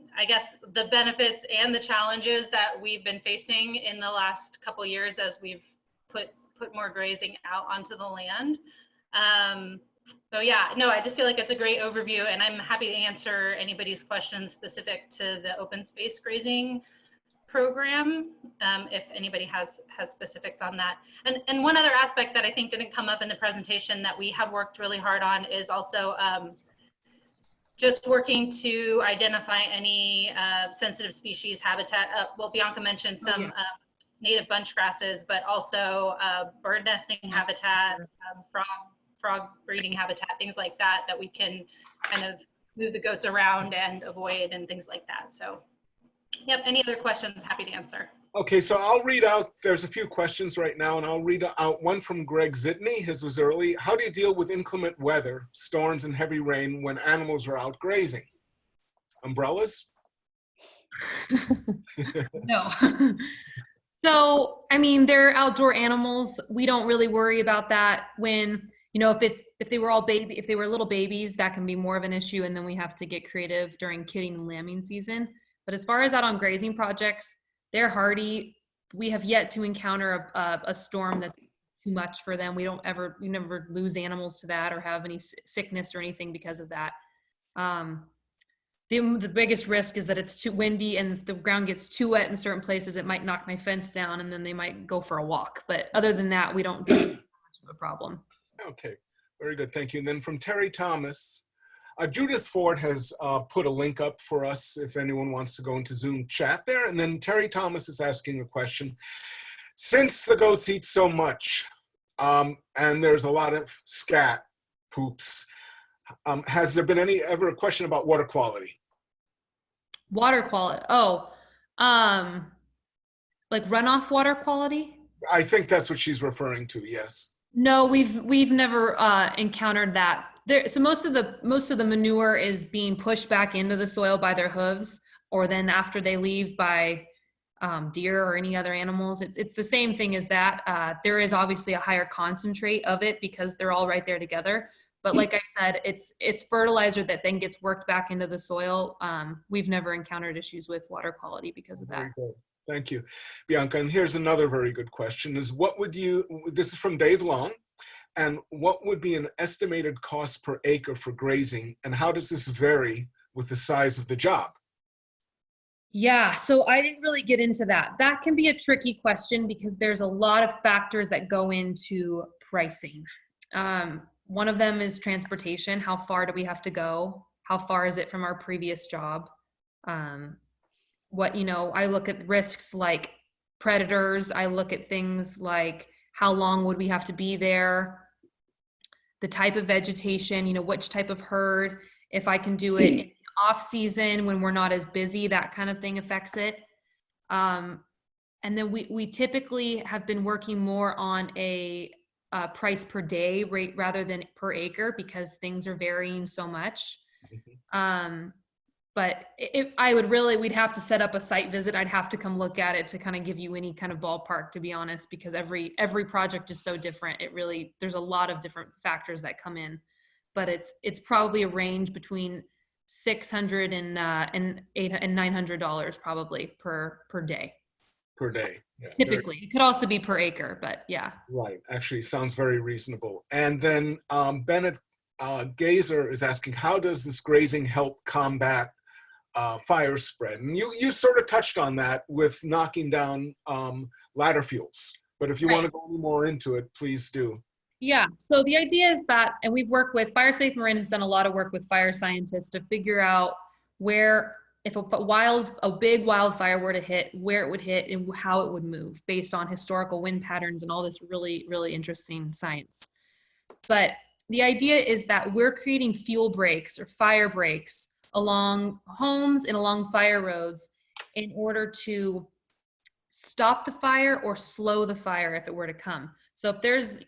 benefits and the challenges that we've been facing in the last couple of years as we've put more grazing out onto the land. I just feel like it's a great overview, and I'm happy to answer anybody's questions specific to the open space grazing program, if anybody has specifics on that. And one other aspect that I think didn't come up in the presentation that we have worked really hard on is also just working to identify any sensitive species habitat. Bianca mentioned some native bunch grasses, but also bird nesting habitat, frog breeding habitat, things like that we can kind of move the goats around and avoid and things like that. So, yep, any other questions, happy to answer. Okay, so I'll read out, there's a few questions right now, and I'll read out one from Greg Zitney. His was early. How do you deal with inclement weather, storms and heavy rain when animals are out grazing? Umbrellas? No. So, they're outdoor animals. We don't really worry about that. When, if they were little babies, that can be more of an issue. And then we have to get creative during kidding and lambing season. But as far as out on grazing projects, they're hardy. We have yet to encounter a storm that's too much for them. We never lose animals to that or have any sickness or anything because of that. The biggest risk is that it's too windy, and if the ground gets too wet in certain places, it might knock my fence down, and then they might go for a walk. But other than that, we don't have much of a problem. Okay, very good, thank you. And then from Terry Thomas, Judith Ford has put a link up for us if anyone wants to go into Zoom chat there. And then Terry Thomas is asking a question. Since the goats eat so much, and there's a lot of scat, poops, has there been ever a question about water quality? Water quality. Like runoff water quality? I think that's what she's referring to. Yes. No, we've never encountered that. So most of the manure is being pushed back into the soil by their hooves, or then after they leave by deer or any other animals. It's the same thing as that. There is obviously a higher concentrate of it because they're all right there together. But like I said, it's fertilizer that then gets worked back into the soil. We've never encountered issues with water quality because of that. Very good. Thank you, Bianca. And here's another very good question is this is from Dave Long, and what would be an estimated cost per acre for grazing, and how does this vary with the size of the job? Yeah, so I didn't really get into that. That can be a tricky question because there's a lot of factors that go into pricing. One of them is transportation. How far do we have to go? How far is it from our previous job? I look at risks like predators. I look at things like how long would we have to be there? The type of vegetation, which type of herd, if I can do it in off season when we're not as busy, that kind of thing affects it. And then we typically have been working more on a price per day rate rather than per acre because things are varying so much. But we'd have to set up a site visit. I'd have to come look at it to kind of give you any kind of ballpark, to be honest, because every project is so different. There's a lot of different factors that come in, but it's probably a range between $600 and $900 probably per day. Per day. Yeah, Typically, it could also be per acre, but yeah. Right. Actually, sounds very reasonable. And then Bennett Gazer is asking, how does this grazing help combat fire spread? And you sort of touched on that with knocking down ladder fuels. But if you want to go any more into it, please do. Yeah, so the idea is that, and we've worked with FIREsafe Marin has done a lot of work with fire scientists to figure out where, if a big wildfire were to hit, where it would hit and how it would move based on historical wind patterns and all this really, really interesting science. But the idea is that we're creating fuel breaks or fire breaks along homes and along fire roads in order to stop the fire or slow the fire if it were to come. So if there's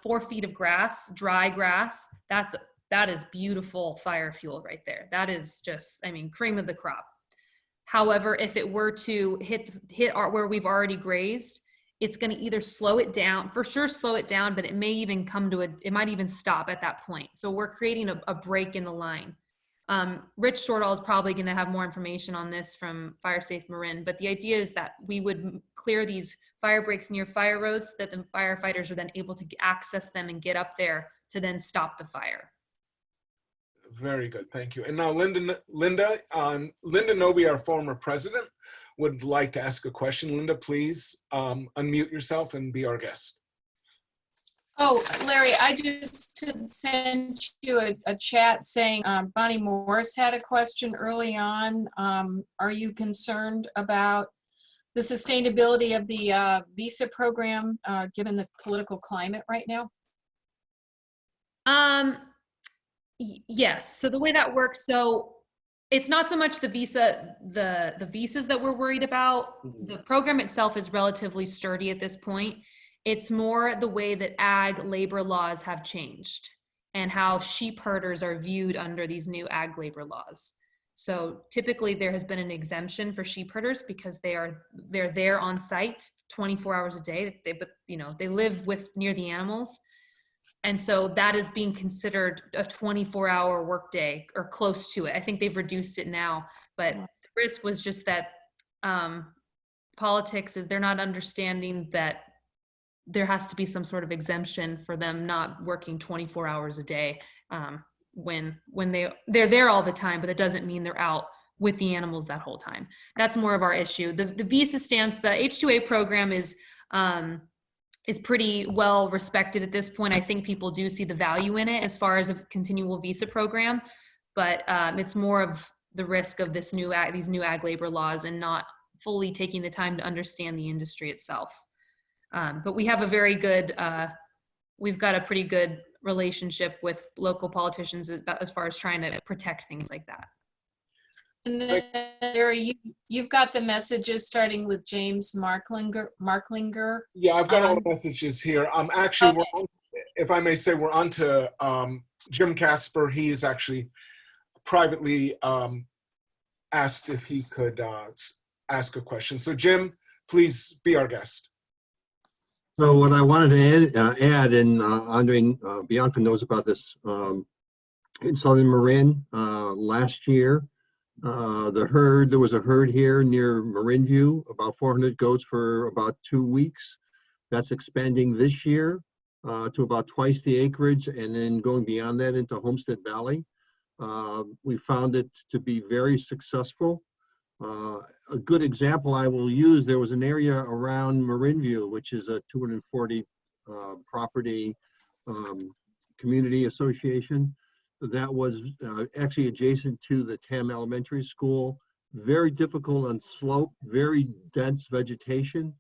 4 feet of grass, dry grass, that is beautiful fire fuel right there. That is just, cream of the crop. However, if it were to hit where we've already grazed, it's going to either slow it down, for sure slow it down, but it may even it might even stop at that point. So we're creating a break in the line. Rich Shortall is probably going to have more information on this from FIREsafe Marin, but the idea is that we would clear these fire breaks near fire roads so that the firefighters are then able to access them and get up there to then stop the fire. Very good, thank you. And now Linda Noby, our former president, would like to ask a question. Linda, please unmute yourself and be our guest. Oh, Larry, I just sent you a chat saying Bonnie Morris had a question early on. Are you concerned about the sustainability of the visa program given the political climate right now? Yes. So the way that works, so it's not so much the visa, the visas that we're worried about. The program itself is relatively sturdy at this point. It's more the way that ag labor laws have changed and how sheep herders are viewed under these new ag labor laws. So typically there has been an exemption for sheep herders because they're there on site 24 hours a day. They live near the animals. And so that is being considered a 24-hour workday or close to it. I think they've reduced it now, but the risk was just that politics is they're not understanding that there has to be some sort of exemption for them not working 24 hours a day when they're there all the time, but it doesn't mean they're out with the animals that whole time. That's more of our issue. The visa stance, the H-2A program is pretty well respected at this point. I think people do see the value in it as far as a continual visa program, but it's more of the risk of these new ag labor laws and not fully taking the time to understand the industry itself. But we have we've got a pretty good relationship with local politicians as far as trying to protect things like that. And then Larry, you've got the messages starting with James Marklinger. Yeah, I've got all the messages here. Actually, okay. If I may say, we're on to Jim Casper. He is actually privately asked if he could ask a question. So Jim, please be our guest. So what I wanted to add, and Andre, Bianca knows about this, in southern Marin last year, there was a herd here near Marin View, about 400 goats for about 2 weeks. That's expanding this year to about twice the acreage, and then going beyond that into Homestead Valley. We found it to be very successful. A good example I will use, there was an area around Marin View, which is a 240 property community association that was actually adjacent to the Tam Elementary School. Very difficult on slope, very dense vegetation.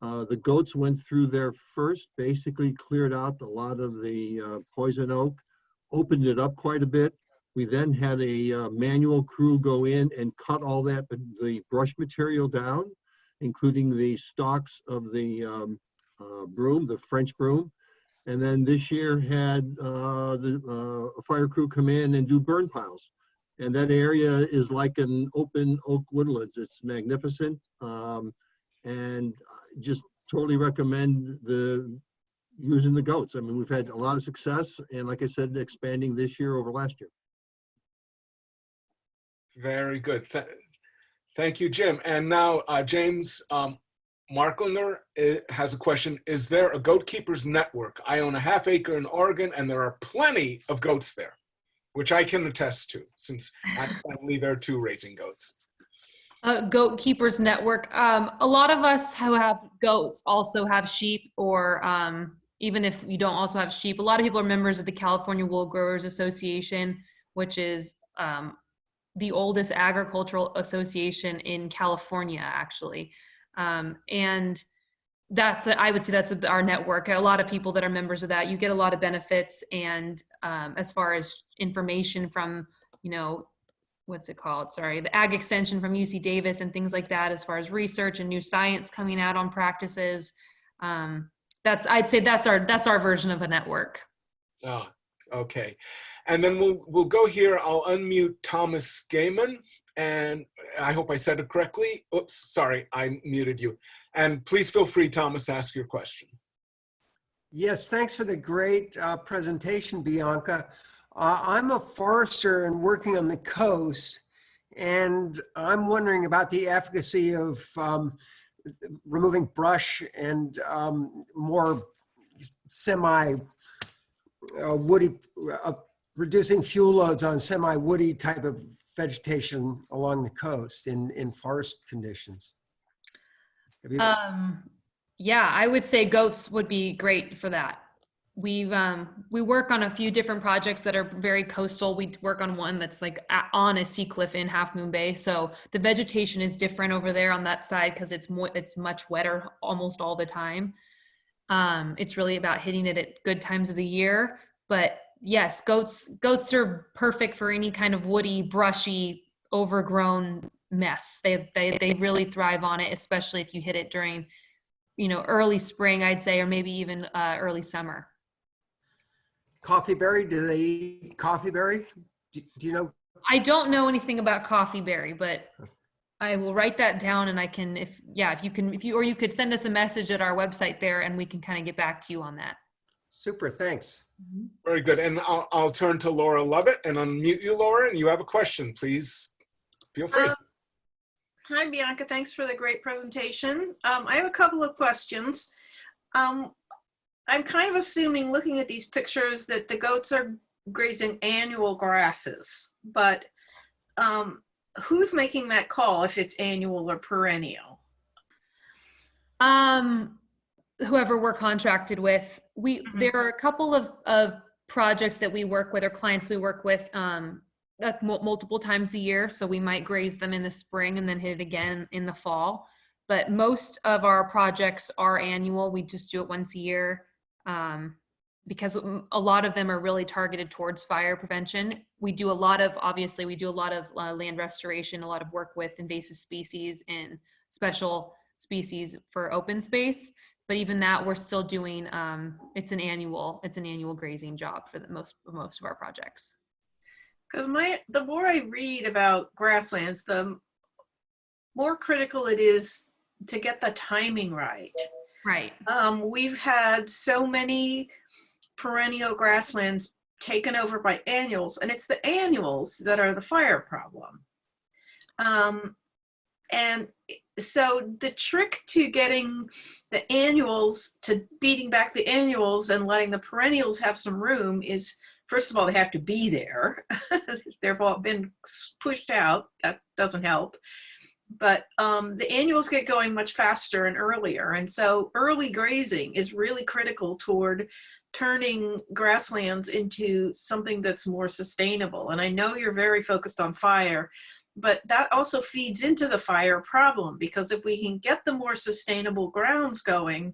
The goats went through there first, basically cleared out a lot of the poison oak, opened it up quite a bit. We then had a manual crew go in and cut all that, the brush material down, including the stalks of the broom, the French broom. And then this year had a fire crew come in and do burn piles. And that area is like an open oak woodlands. It's magnificent. And just totally recommend using the goats. I mean, we've had a lot of success. And like I said, expanding this year over last year. Very good. Thank you, Jim. And now James Marklinger has a question. Is there a goat keepers network? I own a ½ acre in Oregon, and there are plenty of goats there, which I can attest to, since I'm family there too, raising goats. Goat keepers network. A lot of us who have goats also have sheep, or even if you don't also have sheep, a lot of people are members of the California Wool Growers Association, which is the oldest agricultural association in California, actually. And I would say that's our network. A lot of people that are members of that, you get a lot of benefits. And as far as information from, what's it called? Sorry, the Ag Extension from UC Davis and things like that, as far as research and new science coming out on practices. I'd say that's our version of a network. Oh, okay. And then we'll go here. I'll unmute Thomas Gaiman, and I hope I said it correctly. Oops, sorry, I muted you. And please feel free, Thomas, to ask your question. Yes, thanks for the great presentation, Bianca. I'm a forester and working on the coast, and I'm wondering about the efficacy of removing brush and more semi-woody, reducing fuel loads on semi-woody type of vegetation along the coast in forest conditions. Yeah, I would say goats would be great for that. We work on a few different projects that are very coastal. We work on one that's like on a sea cliff in Half Moon Bay. So the vegetation is different over there on that side because it's much wetter almost all the time. It's really about hitting it at good times of the year. But yes, goats are perfect for any kind of woody, brushy, overgrown mess. They really thrive on it, especially if you hit it during, early spring, I'd say, or maybe even early summer. Coffeeberry, do they eat coffeeberry? Do you know? I don't know anything about coffeeberry, but I will write that down, and I can, if you could send us a message at our website there, and we can kind of get back to you on that. Super, thanks. Very good. And I'll turn to Laura Lovett and unmute you, Laura, and you have a question. Please feel free. Hi, Bianca. Thanks for the great presentation. I have a couple of questions. I'm kind of assuming, looking at these pictures, that the goats are grazing annual grasses, but who's making that call if it's annual or perennial? Whoever we're contracted with. There are a couple of projects that we work with, or clients we work with multiple times a year. So we might graze them in the spring and then hit it again in the fall. But most of our projects are annual. We just do it once a year because a lot of them are really targeted towards fire prevention. We do a lot of land restoration, a lot of work with invasive species and special species for open space. But even that, we're still doing, it's an annual grazing job for most of our projects. Because the more I read about grasslands, the more critical it is to get the timing right. Right. We've had so many perennial grasslands taken over by annuals, and it's the annuals that are the fire problem. And so the trick to getting the annuals, to beating back the annuals and letting the perennials have some room is, first of all, they have to be there. They've all been pushed out. That doesn't help. But the annuals get going much faster and earlier. And so early grazing is really critical toward turning grasslands into something that's more sustainable. And I know you're very focused on fire, but that also feeds into the fire problem, because if we can get the more sustainable grounds going,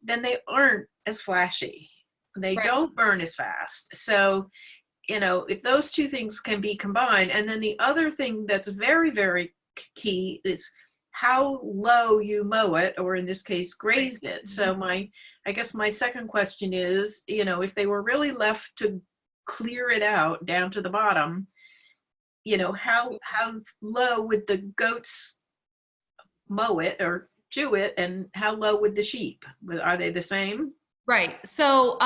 then they aren't as flashy. They don't burn as fast. So, if those two things can be combined, and then the other thing that's very, very key is how low you mow it, or in this case, grazed it. So I guess my second question is, if they were really left to clear it out down to the bottom, how low would the goats mow it or chew it, and how low would the sheep? Are they the same? Right. So,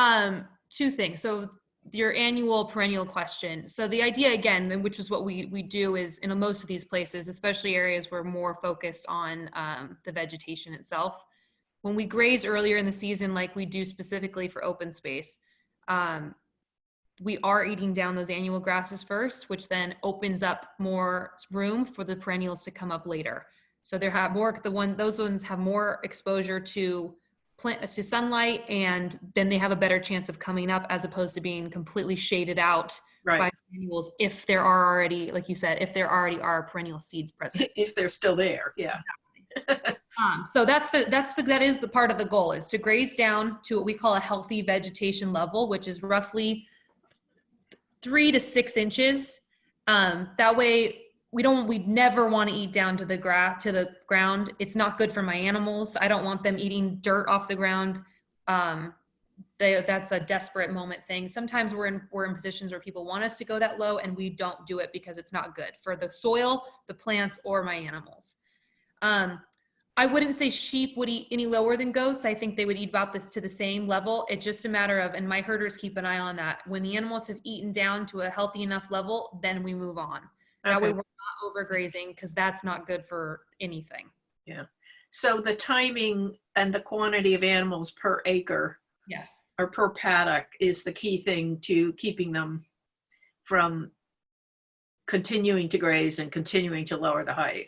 two things. So your annual perennial question. So the idea again, which is what we do, is in most of these places, especially areas where we're more focused on the vegetation itself. When we graze earlier in the season, like we do specifically for open space, we are eating down those annual grasses first, which then opens up more room for the perennials to come up later. So they have more, those ones have more exposure to sunlight, and then they have a better chance of coming up, as opposed to being completely shaded out by perennials if there are already, like you said, if there already are perennial seeds present. If they're still there, yeah. So that is the part of the goal, is to graze down to what we call a healthy vegetation level, which is roughly 3 to 6 inches. That way we never want to eat down to the ground. It's not good for my animals. I don't want them eating dirt off the ground. That's a desperate moment thing. Sometimes we're in positions where people want us to go that low, and we don't do it because it's not good for the soil, the plants, or my animals. I wouldn't say sheep would eat any lower than goats. I think they would eat about this to the same level. It's just a matter of, and my herders keep an eye on that. When the animals have eaten down to a healthy enough level, then we move on. That way we're not overgrazing, because that's not good for anything. Yeah. So the timing and the quantity of animals per acre, yes, or per paddock, is the key thing to keeping them from continuing to graze and continuing to lower the height.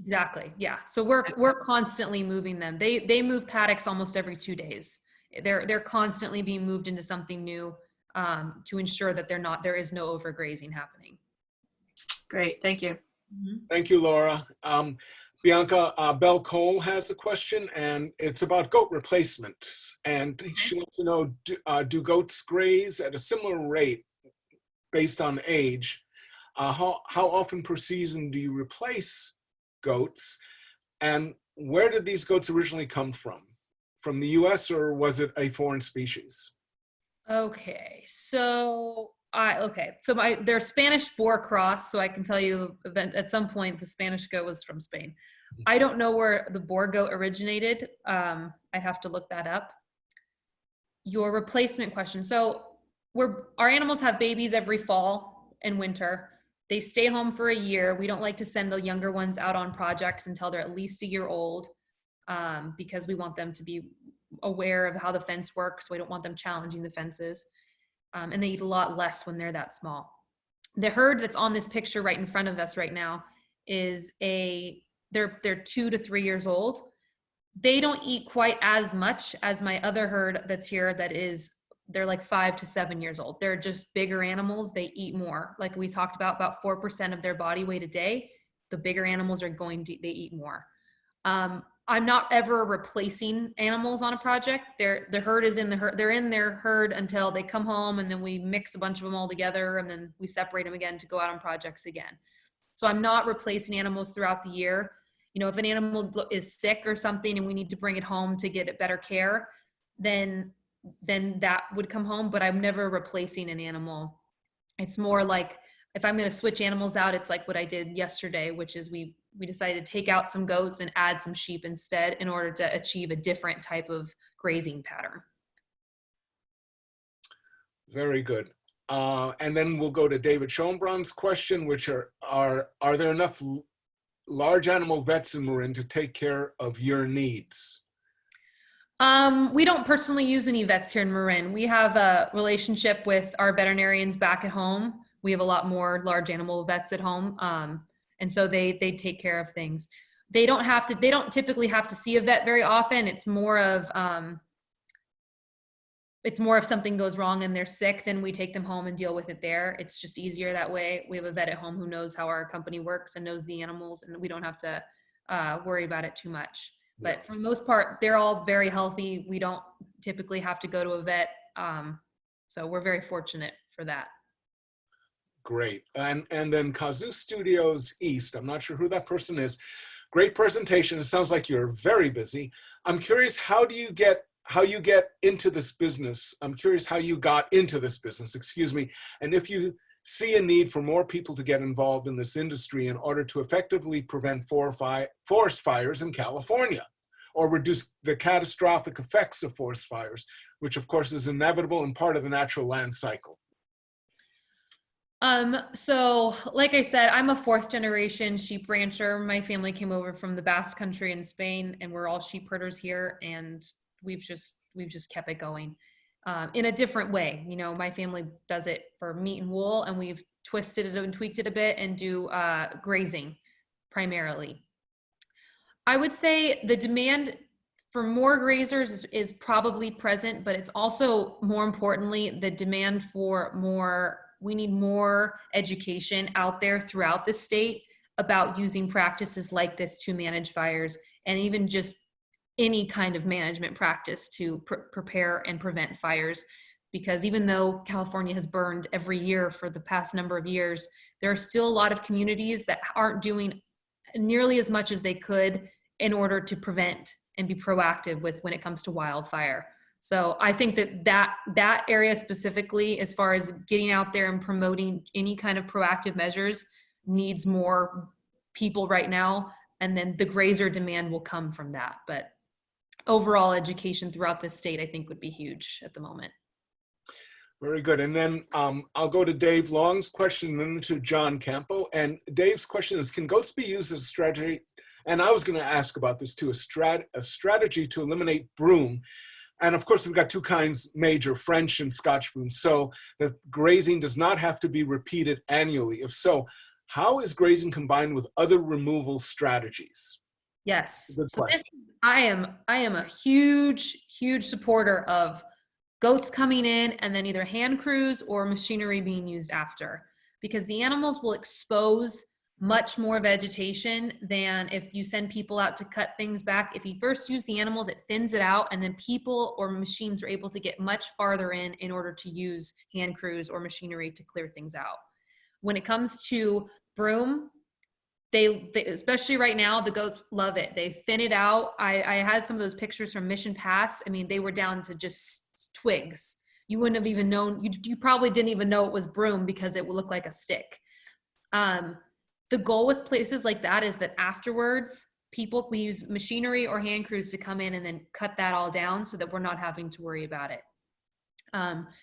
Exactly. Yeah. So we're constantly moving them. They move paddocks almost every 2 days. They're constantly being moved into something new, to ensure that there is no overgrazing happening. Great. Thank you. Thank you, Laura. Bianca, Belle Cole has a question, and it's about goat replacement. And she wants to know, do goats graze at a similar rate based on age? How often per season do you replace goats? And where did these goats originally come from? From the US, or was it a foreign species? Okay. So they're Spanish boar cross, so I can tell you at some point the Spanish goat was from Spain. I don't know where the boar goat originated. I'd have to look that up. Your replacement question. So our animals have babies every fall and winter. They stay home for a year. We don't like to send the younger ones out on projects until they're at least a year old, because we want them to be aware of how the fence works. We don't want them challenging the fences. And they eat a lot less when they're that small. The herd that's on this picture right in front of us right now is they're 2 to 3 years old. They don't eat quite as much as my other herd that's here, they're like 5 to 7 years old. They're just bigger animals. They eat more. Like we talked about 4% of their body weight a day. The bigger animals they eat more. I'm not ever replacing animals on a project. The herd is they're in their herd until they come home, and then we mix a bunch of them all together, and then we separate them again to go out on projects again. So I'm not replacing animals throughout the year. If an animal is sick or something and we need to bring it home to get it better care, then that would come home, but I'm never replacing an animal. It's more like if I'm going to switch animals out, it's like what I did yesterday, which is we decided to take out some goats and add some sheep instead in order to achieve a different type of grazing pattern. Very good. And then we'll go to David Schoenbrand's question, which are there enough large animal vets in Marin to take care of your needs? We don't personally use any vets here in Marin. We have a relationship with our veterinarians back at home. We have a lot more large animal vets at home. And so they take care of things. They don't typically have to see a vet very often. It's more of something goes wrong and they're sick, then we take them home and deal with it there. It's just easier that way. We have a vet at home who knows how our company works and knows the animals, and we don't have to worry about it too much. But for the most part, they're all very healthy. We don't typically have to go to a vet. So we're very fortunate for that. Great. And then Kazoo Studios East, I'm not sure who that person is, Great presentation. It sounds like you're very busy. I'm curious, how you get into this business. I'm curious how you got into this business, excuse me, and if you see a need for more people to get involved in this industry in order to effectively prevent forest fires in California, or reduce the catastrophic effects of forest fires, which of course is inevitable and part of the natural land cycle. So like I said, I'm a 4th generation sheep rancher. My family came over from the Basque Country in Spain, and we're all sheep herders here, and we've just kept it going in a different way. You know, my family does it for meat and wool, and we've twisted it and tweaked it a bit and do grazing primarily. I would say the demand for more grazers is probably present, but it's also, more importantly, the demand for more. We need more education out there throughout the state about using practices like this to manage fires, and even just any kind of management practice to prepare and prevent fires. Because even though California has burned every year for the past number of years, there are still a lot of communities that aren't doing nearly as much as they could in order to prevent and be proactive with when it comes to wildfire. So I think that area specifically, as far as getting out there and promoting any kind of proactive measures, needs more people right now. And then the grazer demand will come from that. But overall education throughout the state, I think, would be huge at the moment. Very good. And then I'll go to Dave Long's question and then to John Campo. And Dave's question is, can goats be used as a strategy? And I was going to ask about this too, a strategy to eliminate broom. And of course, we've got two kinds, major, French and Scotch broom. So the grazing does not have to be repeated annually. If so, how is grazing combined with other removal strategies? Yes. So I am a huge supporter of goats coming in and then either hand crews or machinery being used after, because the animals will expose much more vegetation than if you send people out to cut things back. If you first use the animals, it thins it out, and then people or machines are able to get much farther in order to use hand crews or machinery to clear things out. When it comes to broom, they especially right now, the goats love it. They thin it out. I had some of those pictures from Mission Pass. I mean, they were down to just twigs. You wouldn't have even known, you probably didn't even know it was broom because it would look like a stick. The goal with places like that is that afterwards, we use machinery or hand crews to come in and then cut that all down so that we're not having to worry about it.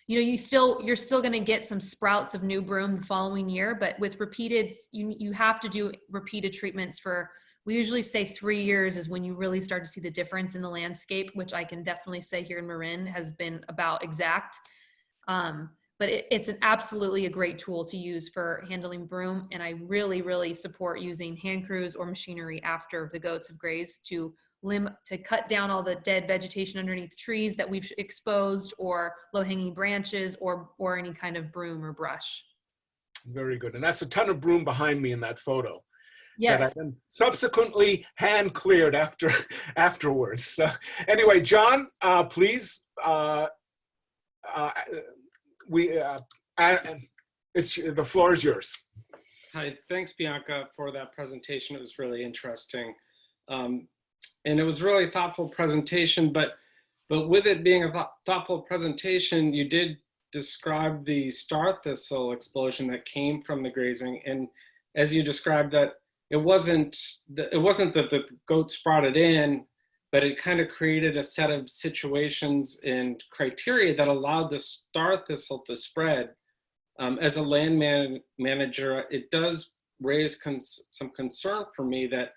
You know, you're still going to get some sprouts of new broom the following year, but with repeated, you have to do repeated treatments for, we usually say 3 years is when you really start to see the difference in the landscape, which I can definitely say here in Marin has been about exact. But it's absolutely a great tool to use for handling broom. And I really support using hand crews or machinery after the goats have grazed to cut down all the dead vegetation underneath trees that we've exposed, or low-hanging branches, or any kind of broom or brush. Very good. And that's a ton of broom behind me in that photo. Yes. That I then subsequently hand cleared afterwards. So anyway, John, please, the floor is yours. Hi, thanks Bianca for that presentation. It was really interesting. And it was really a thoughtful presentation, but with it being a thoughtful presentation, you did describe the star thistle explosion that came from the grazing. And as you described that, it wasn't that the goats brought it in, but it kind of created a set of situations and criteria that allowed the star thistle to spread. As a land manager, it does raise some concern for me that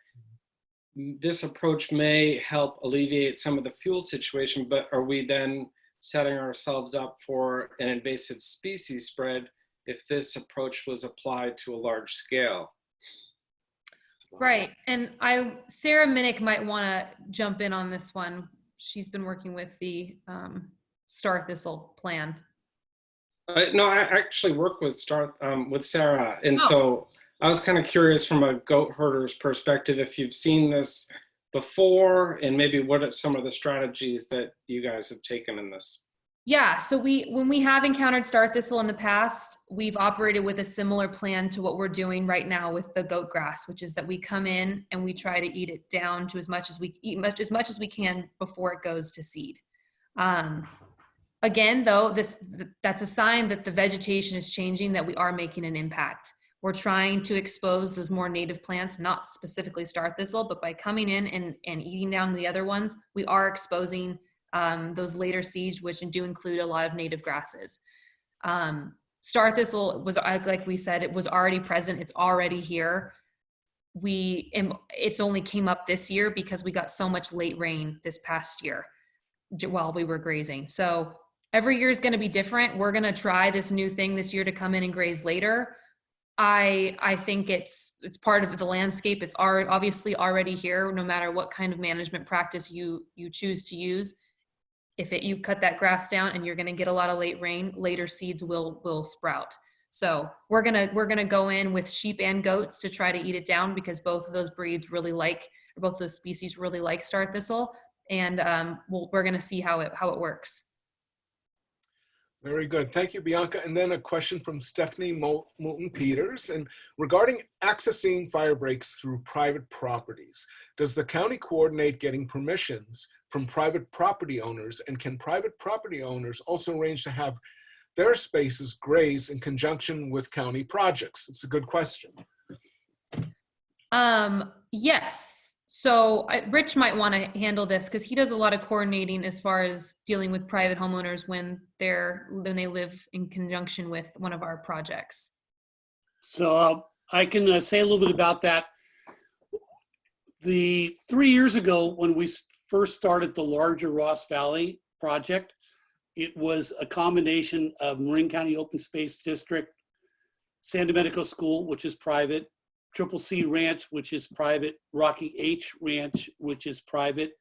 this approach may help alleviate some of the fuel situation, but are we then setting ourselves up for an invasive species spread if this approach was applied to a large scale? Right. And Sarah Minnick might want to jump in on this one. She's been working with the star thistle plan. No, I actually work with Sarah. And so I was kind of curious from a goat herder's perspective, if you've seen this before, and maybe what are some of the strategies that you guys have taken in this? Yeah, so when we have encountered star thistle in the past, we've operated with a similar plan to what we're doing right now with the goat grass, which is that we come in and we try to eat it down to as much as we can before it goes to seed. Again, though, that's a sign that the vegetation is changing, that we are making an impact. We're trying to expose those more native plants, not specifically star thistle, but by coming in and eating down the other ones, we are exposing those later seeds, which do include a lot of native grasses. Star thistle was, like we said, it was already present. It's already here. It's only came up this year because we got so much late rain this past year while we were grazing. So every year is going to be different. We're going to try this new thing this year to come in and graze later. I think it's part of the landscape. It's obviously already here, no matter what kind of management practice you choose to use. If you cut that grass down and you're going to get a lot of late rain, later seeds will sprout. So we're gonna go in with sheep and goats to try to eat it down, because both of those breeds really like, or both those species really like star thistle, and we're gonna see how it works. Very good. Thank you, Bianca. And then a question from Stephanie Moulton Peters. And regarding accessing fire breaks through private properties, does the county coordinate getting permissions from private property owners? And can private property owners also arrange to have their spaces graze in conjunction with county projects? It's a good question. Yes. So Rich might want to handle this, because he does a lot of coordinating as far as dealing with private homeowners when they live in conjunction with one of our projects. So I can say a little bit about that. 3 years ago, when we first started the larger Ross Valley project, it was a combination of Marin County Open Space District, San Domenico School, which is private, Triple C Ranch, which is private, Rocky H Ranch, which is private,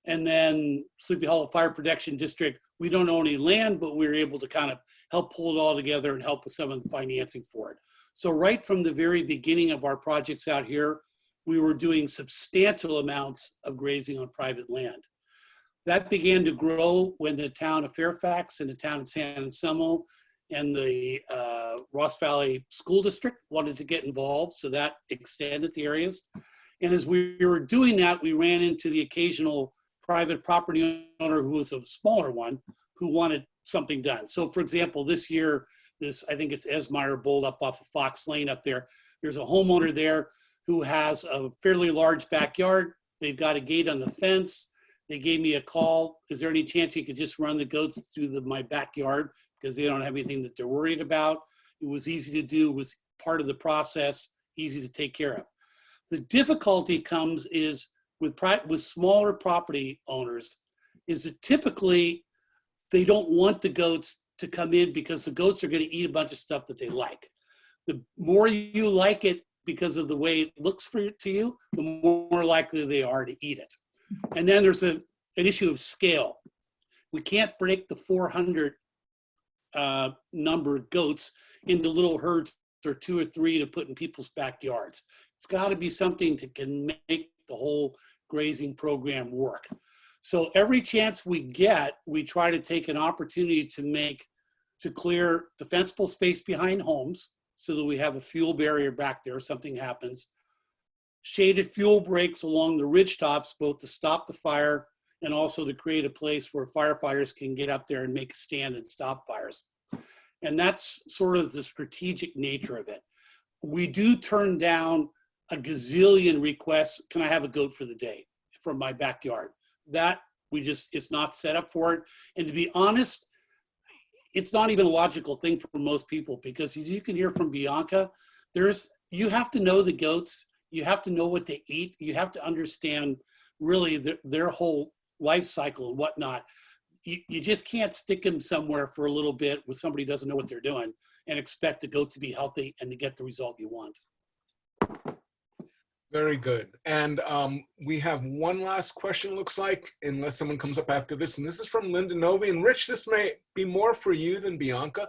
and then Sleepy Hollow Fire Protection District. We don't own any land, but we were able to kind of help pull it all together and help with some of the financing for it. So right from the very beginning of our projects out here, we were doing substantial amounts of grazing on private land. That began to grow when the town of Fairfax and the town of San Anselmo and the Ross Valley School District wanted to get involved, so that extended the areas. And as we were doing that, we ran into the occasional private property owner who was a smaller one who wanted something done. So for example, this year, I think it's Esmeyer Bowl up off of Fox Lane up there. There's a homeowner there who has a fairly large backyard. They've got a gate on the fence. They gave me a call. Is there any chance you could just run the goats through my backyard, because they don't have anything that they're worried about? It was easy to do, was part of the process, easy to take care of. The difficulty comes is with smaller property owners, is that typically they don't want the goats to come in because the goats are going to eat a bunch of stuff that they like. The more you like it because of the way it looks to you, the more likely they are to eat it. And then there's an issue of scale. We can't break the 400 number of goats into little herds or 2 or 3 to put in people's backyards. It's got to be something that can make the whole grazing program work. So every chance we get, we try to take an opportunity to clear defensible space behind homes so that we have a fuel barrier back there if something happens. Shaded fuel breaks along the ridge tops, both to stop the fire and also to create a place where firefighters can get up there and make a stand and stop fires. And that's sort of the strategic nature of it. We do turn down a gazillion requests. Can I have a goat for the day from my backyard? That it's not set up for it. And to be honest, it's not even a logical thing for most people, because as you can hear from Bianca, you have to know the goats. You have to know what they eat. You have to understand really their whole life cycle and whatnot. You just can't stick them somewhere for a little bit with somebody who doesn't know what they're doing and expect the goat to be healthy and to get the result you want. Very good. And we have one last question, looks like, unless someone comes up after this. And this is from Linda Novi. And Rich, this may be more for you than Bianca.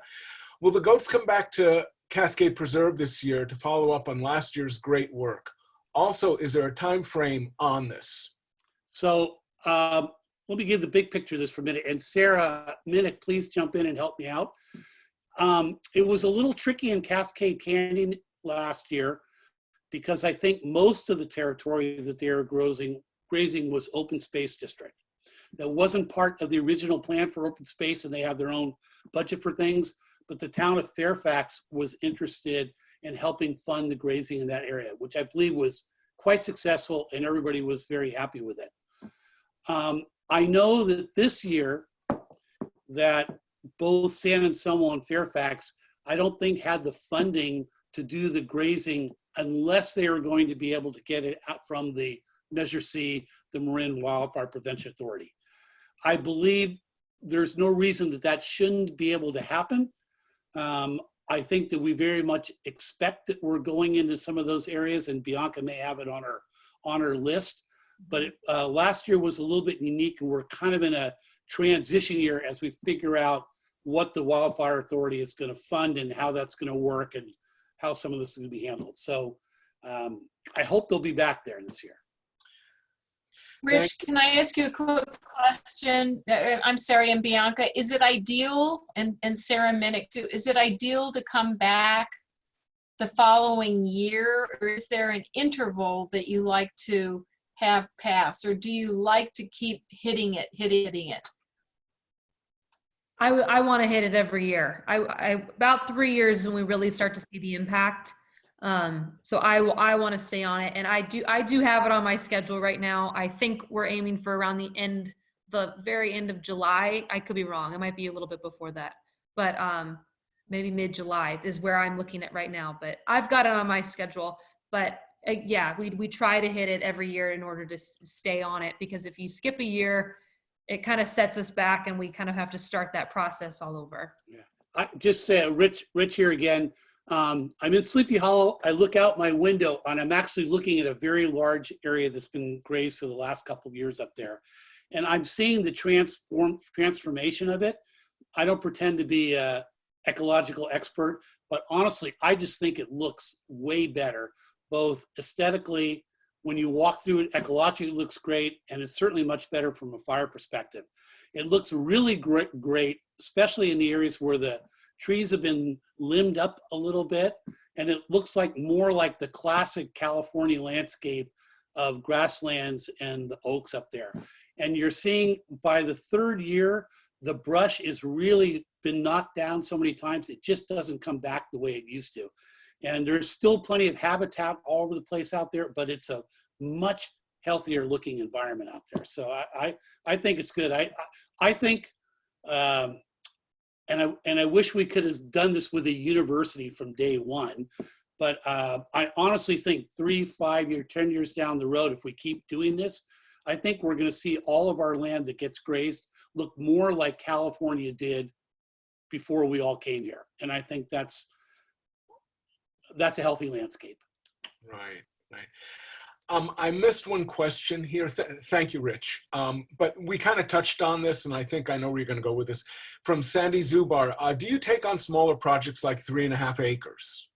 Will the goats come back to Cascade Preserve this year to follow up on last year's great work? Also, is there a time frame on this? So let me give the big picture of this for a minute. And Sarah Minnick, please jump in and help me out. It was a little tricky in Cascade Canyon last year because I think most of the territory that they were grazing was open space district. That wasn't part of the original plan for open space, and they have their own budget for things, but the town of Fairfax was interested in helping fund the grazing in that area, which I believe was quite successful, and everybody was very happy with it. I know that this year that both San Anselmo and Fairfax, I don't think had the funding to do the grazing unless they were going to be able to get it out from the Measure C, the Marin Wildfire Prevention Authority. I believe there's no reason that that shouldn't be able to happen. I think that we very much expect that we're going into some of those areas, and Bianca may have it on her list. But last year was a little bit unique, and we're kind of in a transition year as we figure out what the Wildfire Authority is going to fund and how that's going to work and how some of this is going to be handled. So I hope they'll be back there this year. Rich, can I ask you a quick question? I'm sorry, and Bianca, is it ideal, and Sarah Minnick too, is it ideal to come back the following year, or is there an interval that you like to have pass, or do you like to keep hitting it? I want to hit it every year. About 3 years when we really start to see the impact. So I want to stay on it, and I do have it on my schedule right now. I think we're aiming for around the very end of July. I could be wrong. It might be a little bit before that, but maybe mid-July is where I'm looking at right now. But I've got it on my schedule. But yeah, we try to hit it every year in order to stay on it, because if you skip a year, it kind of sets us back, and we kind of have to start that process all over. Yeah, I just say, Rich here again. I'm in Sleepy Hollow. I look out my window, and I'm actually looking at a very large area that's been grazed for the last couple of years up there. And I'm seeing the transformation of it. I don't pretend to be an ecological expert, but honestly, I just think it looks way better, both aesthetically. When you walk through it, ecologically it looks great, and it's certainly much better from a fire perspective. It looks really great, especially in the areas where the trees have been limbed up a little bit, and it looks like more like the classic California landscape of grasslands and the oaks up there. And you're seeing by the third year, the brush has really been knocked down so many times, it just doesn't come back the way it used to. And there's still plenty of habitat all over the place out there, but it's a much healthier looking environment out there. So I think it's good. I think, and I wish we could have done this with a university from day one, but I honestly think 3, 5 year, 10 years down the road, if we keep doing this, I think we're going to see all of our land that gets grazed look more like California did before we all came here. And I think that's a healthy landscape. Right. I missed one question here. Thank you, Rich. But we kind of touched on this, and I think I know where you're going to go with this. From Sandy Zubar, do you take on smaller projects like 3.5 acres?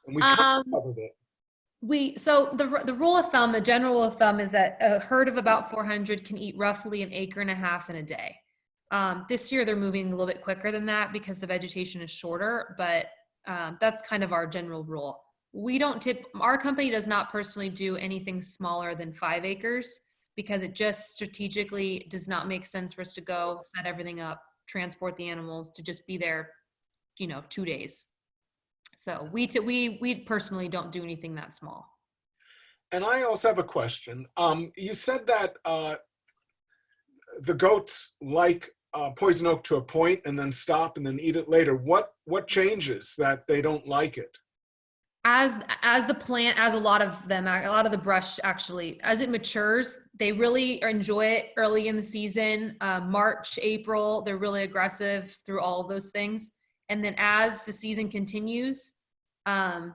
And we kind of covered it. So the rule of thumb, the general rule of thumb, is that a herd of about 400 can eat roughly 1.5 acres in a day. This year they're moving a little bit quicker than that because the vegetation is shorter, but that's kind of our general rule. Our company does not personally do anything smaller than 5 acres because it just strategically does not make sense for us to go set everything up, transport the animals to just be there, 2 days. So we personally don't do anything that small. And I also have a question. You said that the goats like poison oak to a point and then stop and then eat it later. What changes that they don't like it? As the plant, as a lot of the brush actually, as it matures, they really enjoy it early in the season. March, April, they're really aggressive through all of those things. And then as the season continues,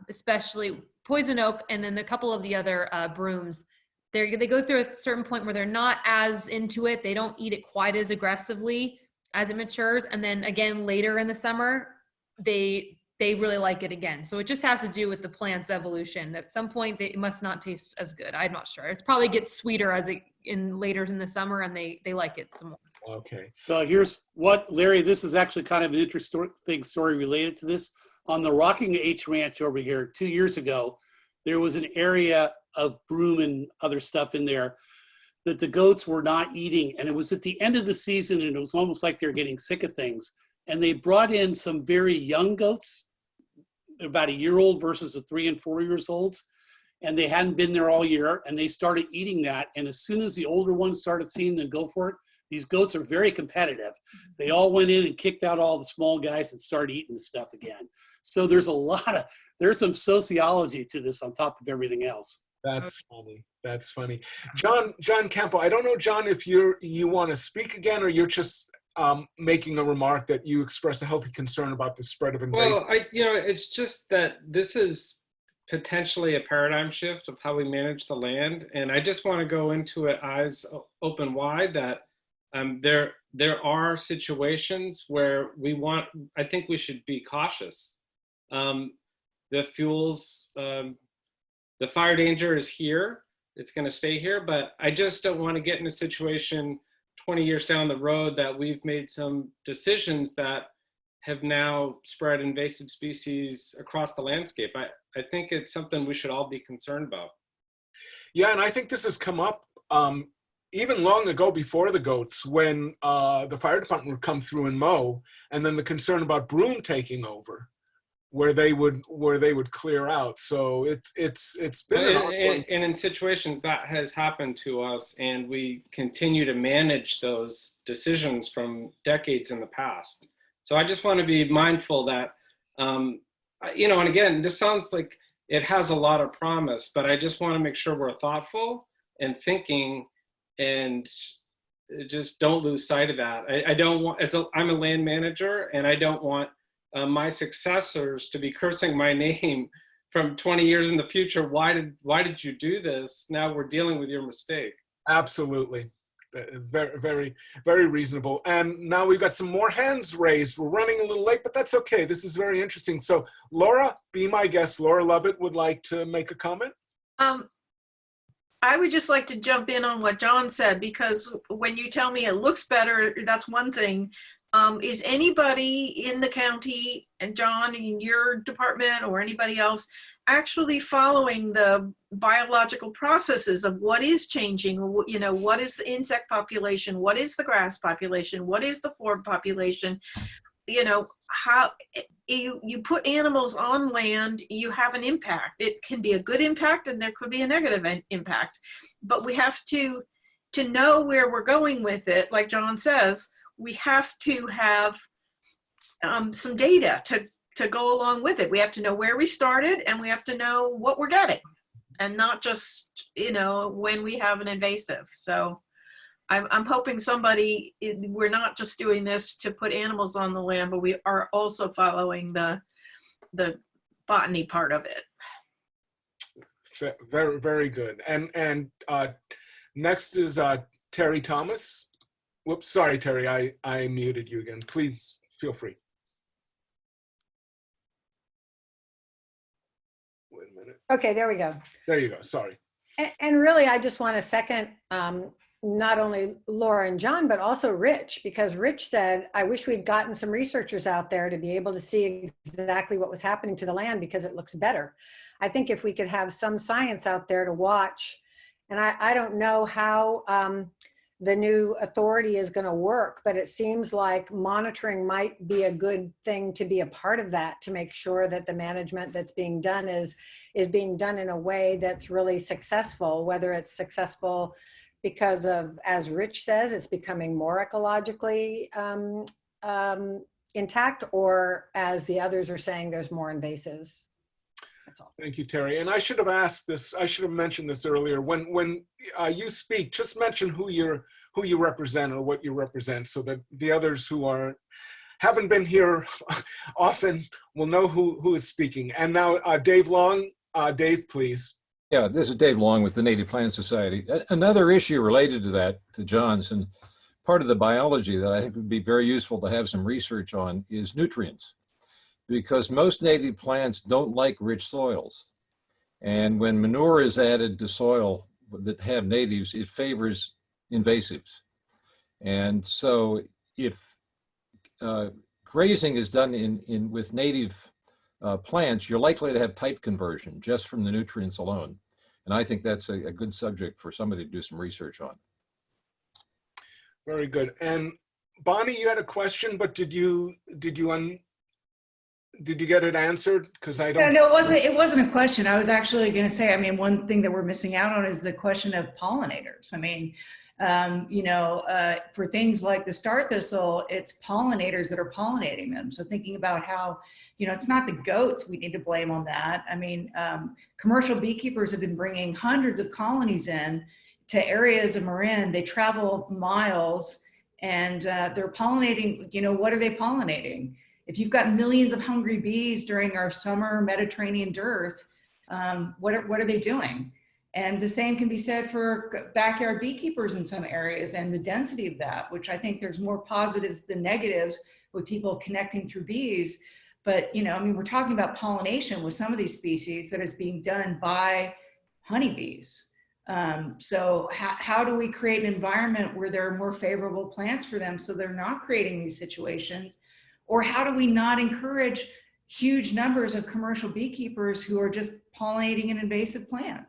especially poison oak and then a couple of the other brooms, they go through a certain point where they're not as into it. They don't eat it quite as aggressively as it matures. And then again, later in the summer, they they really like it again. So it just has to do with the plant's evolution. At some point, it must not taste as good. I'm not sure. It probably gets sweeter as it later in the summer, and they like it some more. Okay. So here's what, Larry, this is actually kind of an interesting story related to this. On the Rocking H Ranch over here 2 years ago, there was an area of broom and other stuff in there that the goats were not eating. And it was at the end of the season, and it was almost like they were getting sick of things. And they brought in some very young goats, about a year old versus the 3 and 4 years olds. And they hadn't been there all year, and they started eating that. And as soon as the older ones started seeing them go for it, these goats are very competitive. They all went in and kicked out all the small guys and started eating the stuff again. So there's there's some sociology to this on top of everything else. That's funny. That's funny. John Campbell, I don't know, John, if you want to speak again, or you're just making a remark that you express a healthy concern about the spread of invasive. Well, it's just that this is potentially a paradigm shift of how we manage the land. And I just want to go into it eyes open wide that there are situations where I think we should be cautious. The fuels, the fire danger is here. It's going to stay here, but I just don't want to get in a situation 20 years down the road that we've made some decisions that have now spread invasive species across the landscape. I think it's something we should all be concerned about. Yeah, and I think this has come up even long ago before the goats, when the fire department would come through and mow, and then the concern about broom taking over, where they would clear out. So it's been and in situations that has happened to us, and we continue to manage those decisions from decades in the past. So I just want to be mindful that and again, this sounds like it has a lot of promise, but I just want to make sure we're thoughtful and thinking, and just don't lose sight of that. I don't want, I'm a land manager, and I don't want my successors to be cursing my name from 20 years in the future. Why did you do this? Now we're dealing with your mistake. Absolutely. Very, very, very reasonable. And now we've got some more hands raised. We're running a little late, but that's okay. This is very interesting. So Laura, be my guest. Laura Lovett would like to make a comment. I would just like to jump in on what John said, because when you tell me it looks better, that's one thing. Is anybody in the county, and John, in your department or anybody else, actually following the biological processes of what is changing? What is the insect population? What is the grass population? What is the forb population? How you put animals on land, you have an impact. It can be a good impact, and there could be a negative impact. But we have to know where we're going with it. Like John says, we have to have some data to go along with it. We have to know where we started, and we have to know what we're getting, and not just, when we have an invasive. So I'm hoping we're not just doing this to put animals on the land, but we are also following the botany part of it. Very, very good. And next is Terry Thomas. Whoops, sorry, Terry, I muted you again. Please feel free. Wait a minute. Okay, there we go. There you go, sorry. And really, I just want to second not only Laura and John, but also Rich, because Rich said, I wish we'd gotten some researchers out there to be able to see exactly what was happening to the land because it looks better. I think if we could have some science out there to watch, and I don't know how the new authority is going to work, but it seems like monitoring might be a good thing to be a part of that, to make sure that the management that's being done is being done in a way that's really successful, whether it's successful because of, as Rich says, it's becoming more ecologically intact, or as the others are saying, there's more invasives. That's all. Thank you, Terry. And I should have asked this, I should have mentioned this earlier. When you speak, just mention who you represent or what you represent, so that the others who haven't been here often will know who is speaking. And now Dave Long. Dave, please. Yeah, this is Dave Long with the Native Plant Society. Another issue related to that, to John's, and part of the biology that I think would be very useful to have some research on is nutrients. because most native plants don't like rich soils. And when manure is added to soil that have natives, it favors invasives. And so if grazing is done with native plants, you're likely to have type conversion just from the nutrients alone. And I think that's a good subject for somebody to do some research on. Very good. And Bonnie, you had a question, but did you get it answered? Because I don't. No, it wasn't a question. I was actually going to say, I mean, one thing that we're missing out on is the question of pollinators. I mean, for things like the star thistle, it's pollinators that are pollinating them. So thinking about how, it's not the goats we need to blame on that. I mean, commercial beekeepers have been bringing hundreds of colonies in to areas of Marin. They travel miles and they're pollinating. What are they pollinating? If you've got millions of hungry bees during our summer Mediterranean dearth, what are they doing? And the same can be said for backyard beekeepers in some areas and the density of that, which I think there's more positives than negatives with people connecting through bees. But, we're talking about pollination with some of these species that is being done by honeybees. So how do we create an environment where there are more favorable plants for them so they're not creating these situations? Or how do we not encourage huge numbers of commercial beekeepers who are just pollinating an invasive plant?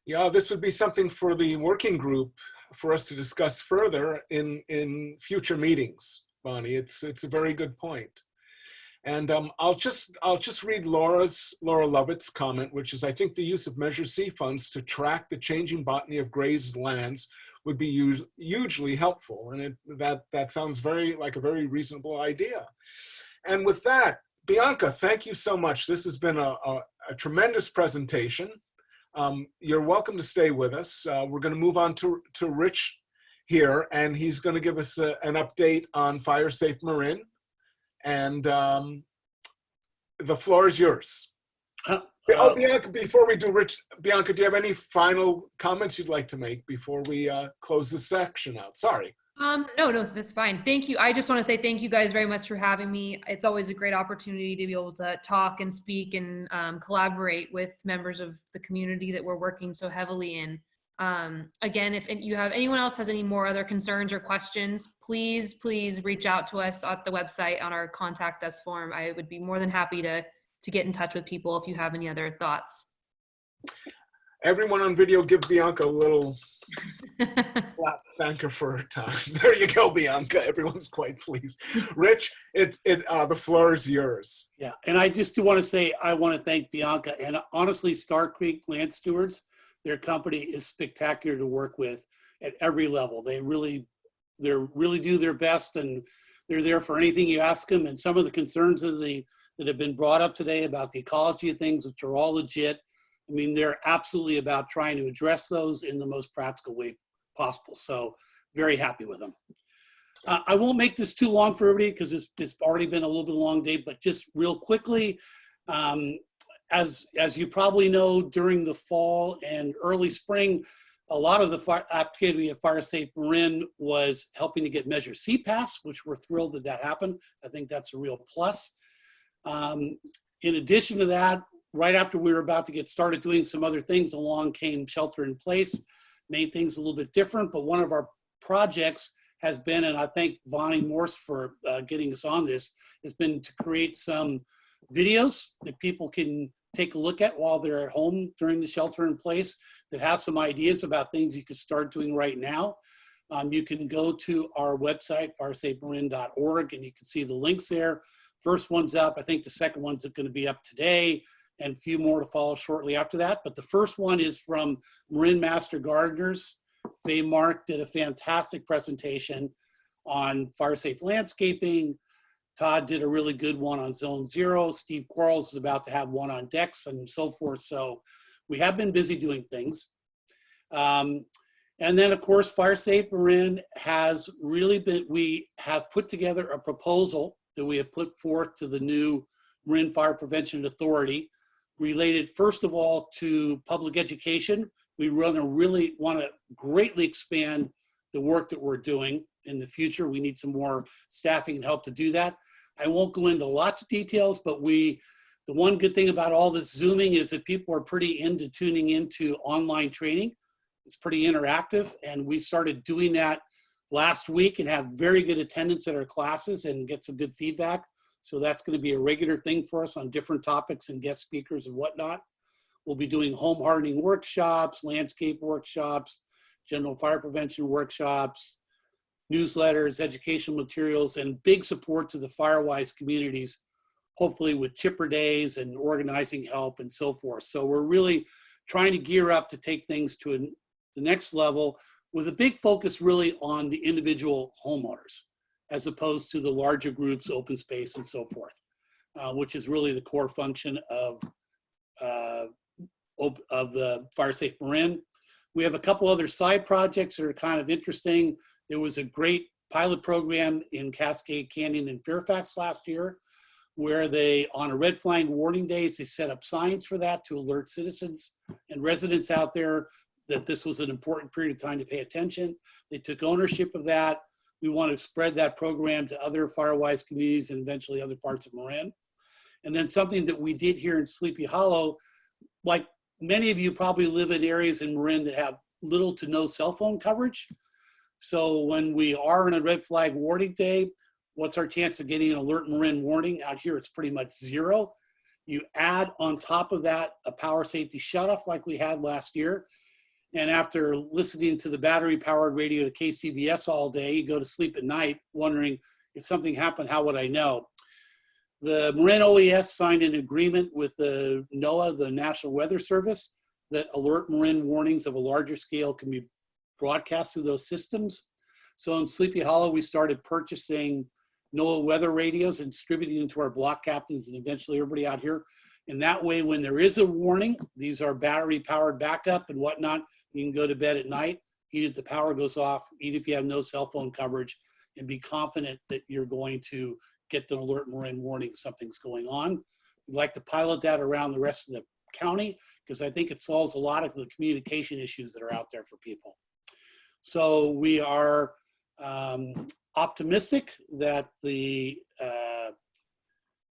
Yeah, this would be something for the working group for us to discuss further in future meetings, Bonnie. It's a very good point. And I'll just read Laura Lovett's comment, which is, I think the use of Measure C funds to track the changing botany of grazed lands would be hugely helpful. And that sounds like a very reasonable idea. And with that, Bianca, thank you so much. This has been a tremendous presentation. You're welcome to stay with us. We're going to move on to Rich here, and he's going to give us an update on FIREsafe Marin. And the floor is yours. Bianca, before we do Rich, Bianca, do you have any final comments you'd like to make before we close this section out? Sorry. No, that's fine. Thank you. I just want to say thank you guys very much for having me. It's always a great opportunity to be able to talk and speak and collaborate with members of the community that we're working so heavily in. Again, if anyone else has any more other concerns or questions, please reach out to us at the website on our contact us form. I would be more than happy to get in touch with people if you have any other thoughts. Everyone on video, give Bianca a little clap, thank her for her time. There you go, Bianca. Everyone's quite pleased. Rich, the floor is yours. Yeah, and I just do want to say, I want to thank Bianca and honestly, Creek Land Stewards. Their company is spectacular to work with at every level. They really do their best, and they're there for anything you ask them. And some of the concerns that have been brought up today about the ecology of things, which are all legit, I mean, they're absolutely about trying to address those in the most practical way possible. So very happy with them. I won't make this too long for everybody because it's already been a little bit of a long day, but just real quickly, as you probably know, during the fall and early spring, a lot of the activity of FIREsafe Marin was helping to get Measure C passed, which we're thrilled that happened. I think that's a real plus. In addition to that, right after we were about to get started doing some other things, along came Shelter in Place, made things a little bit different. But one of our projects has been, and I thank Bonnie Morse for getting us on this, has been to create some videos that people can take a look at while they're at home during the Shelter in Place that have some ideas about things you could start doing right now. You can go to our website, firesafemarin.org, and you can see the links there. First one's up. I think the second one's going to be up today, and a few more to follow shortly after that. But the first one is from Marin Master Gardeners. Faye Mark did a fantastic presentation on FIREsafe landscaping. Todd did a really good one on Zone Zero. Steve Quarles is about to have one on decks and so forth. So we have been busy doing things. And then of course, FIREsafe Marin has really been, we have put together a proposal that we have put forth to the new Marin Fire Prevention Authority related first of all to public education. We really want to greatly expand the work that we're doing in the future. We need some more staffing and help to do that. I won't go into lots of details, but the one good thing about all this Zooming is that people are pretty into tuning into online training. It's pretty interactive, and we started doing that last week and have very good attendance at our classes and get some good feedback. So that's going to be a regular thing for us on different topics and guest speakers and whatnot. We'll be doing home hardening workshops, landscape workshops, general fire prevention workshops, newsletters, educational materials, and big support to the FireWise communities, hopefully with chipper days and organizing help and so forth. So we're really trying to gear up to take things to the next level with a big focus really on the individual homeowners, as opposed to the larger groups, open space and so forth, which is really the core function of the FIREsafe Marin. We have a couple other side projects that are kind of interesting. There was a great pilot program in Cascade Canyon and Fairfax last year, where they, on a red flag warning days, they set up signs for that to alert citizens and residents out there that this was an important period of time to pay attention. They took ownership of that. We want to spread that program to other FireWise communities and eventually other parts of Marin. And then something that we did here in Sleepy Hollow, like many of you probably live in areas in Marin that have little to no cell phone coverage. So when we are in a red flag warning day, what's our chance of getting an alert Marin warning? Out here, it's pretty much zero. You add on top of that a power safety shutoff like we had last year. And after listening to the battery powered radio to KCBS all day, you go to sleep at night wondering if something happened, how would I know? The Marin OES signed an agreement with the NOAA, the National Weather Service, that alert Marin warnings of a larger scale can be broadcast through those systems. So in Sleepy Hollow, we started purchasing NOAA weather radios and distributing them to our block captains and eventually everybody out here. And that way, when there is a warning, these are battery powered backup and whatnot, you can go to bed at night, even if the power goes off, even if you have no cell phone coverage, and be confident that you're going to get the alert Marin warning something's going on. We'd like to pilot that around the rest of the county because I think it solves a lot of the communication issues that are out there for people. So we are optimistic that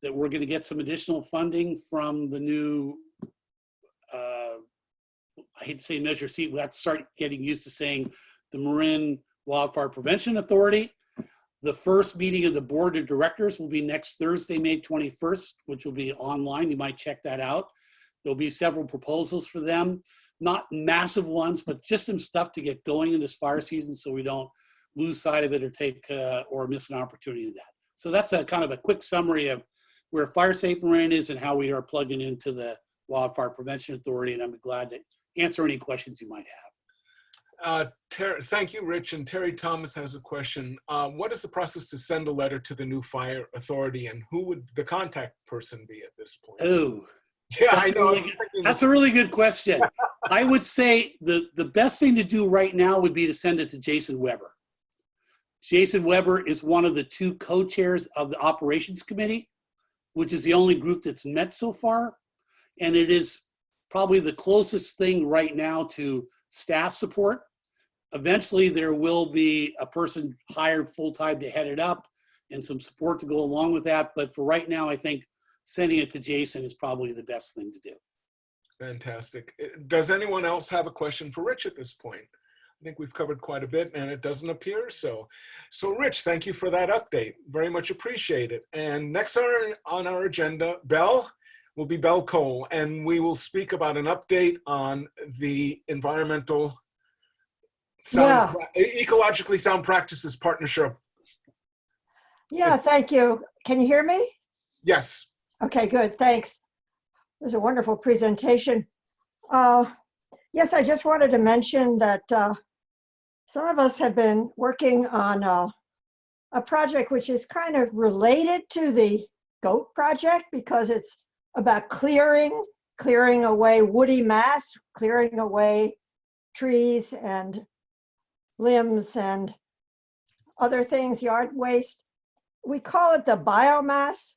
that we're going to get some additional funding from the new, I hate to say Measure C, we have to start getting used to saying the Marin Wildfire Prevention Authority. The first meeting of the board of directors will be next Thursday, May 21st, which will be online. You might check that out. There'll be several proposals for them, not massive ones, but just some stuff to get going in this fire season so we don't lose sight of it or take or miss an opportunity in that. So that's a kind of a quick summary of where FIREsafe Marin is and how we are plugging into the Wildfire Prevention Authority, and I'm glad to answer any questions you might have. Thank you, Rich. And Terry Thomas has a question. What is the process to send a letter to the new fire authority, and who would the contact person be at this point? Oh, yeah, I know. That's a really good question. I would say the best thing to do right now would be to send it to Jason Weber. Jason Weber is one of the two co-chairs of the operations committee, which is the only group that's met so far. And it is probably the closest thing right now to staff support. Eventually there will be a person hired full-time to head it up and some support to go along with that. But for right now, I think sending it to Jason is probably the best thing to do. Fantastic. Does anyone else have a question for Rich at this point? I think we've covered quite a bit and it doesn't appear so. So Rich, thank you for that update. Very much appreciate it. And next on our agenda, Bell, will be Bell Cole, and we will speak about an update on the environmental ecologically sound practices partnership. Yeah, thank you. Can you hear me? Yes. Okay, good, thanks. It was a wonderful presentation. Yes, I just wanted to mention that some of us have been working on a project which is kind of related to the goat project because it's about clearing away woody mass, clearing away trees and limbs and other things, yard waste. We call it the Biomass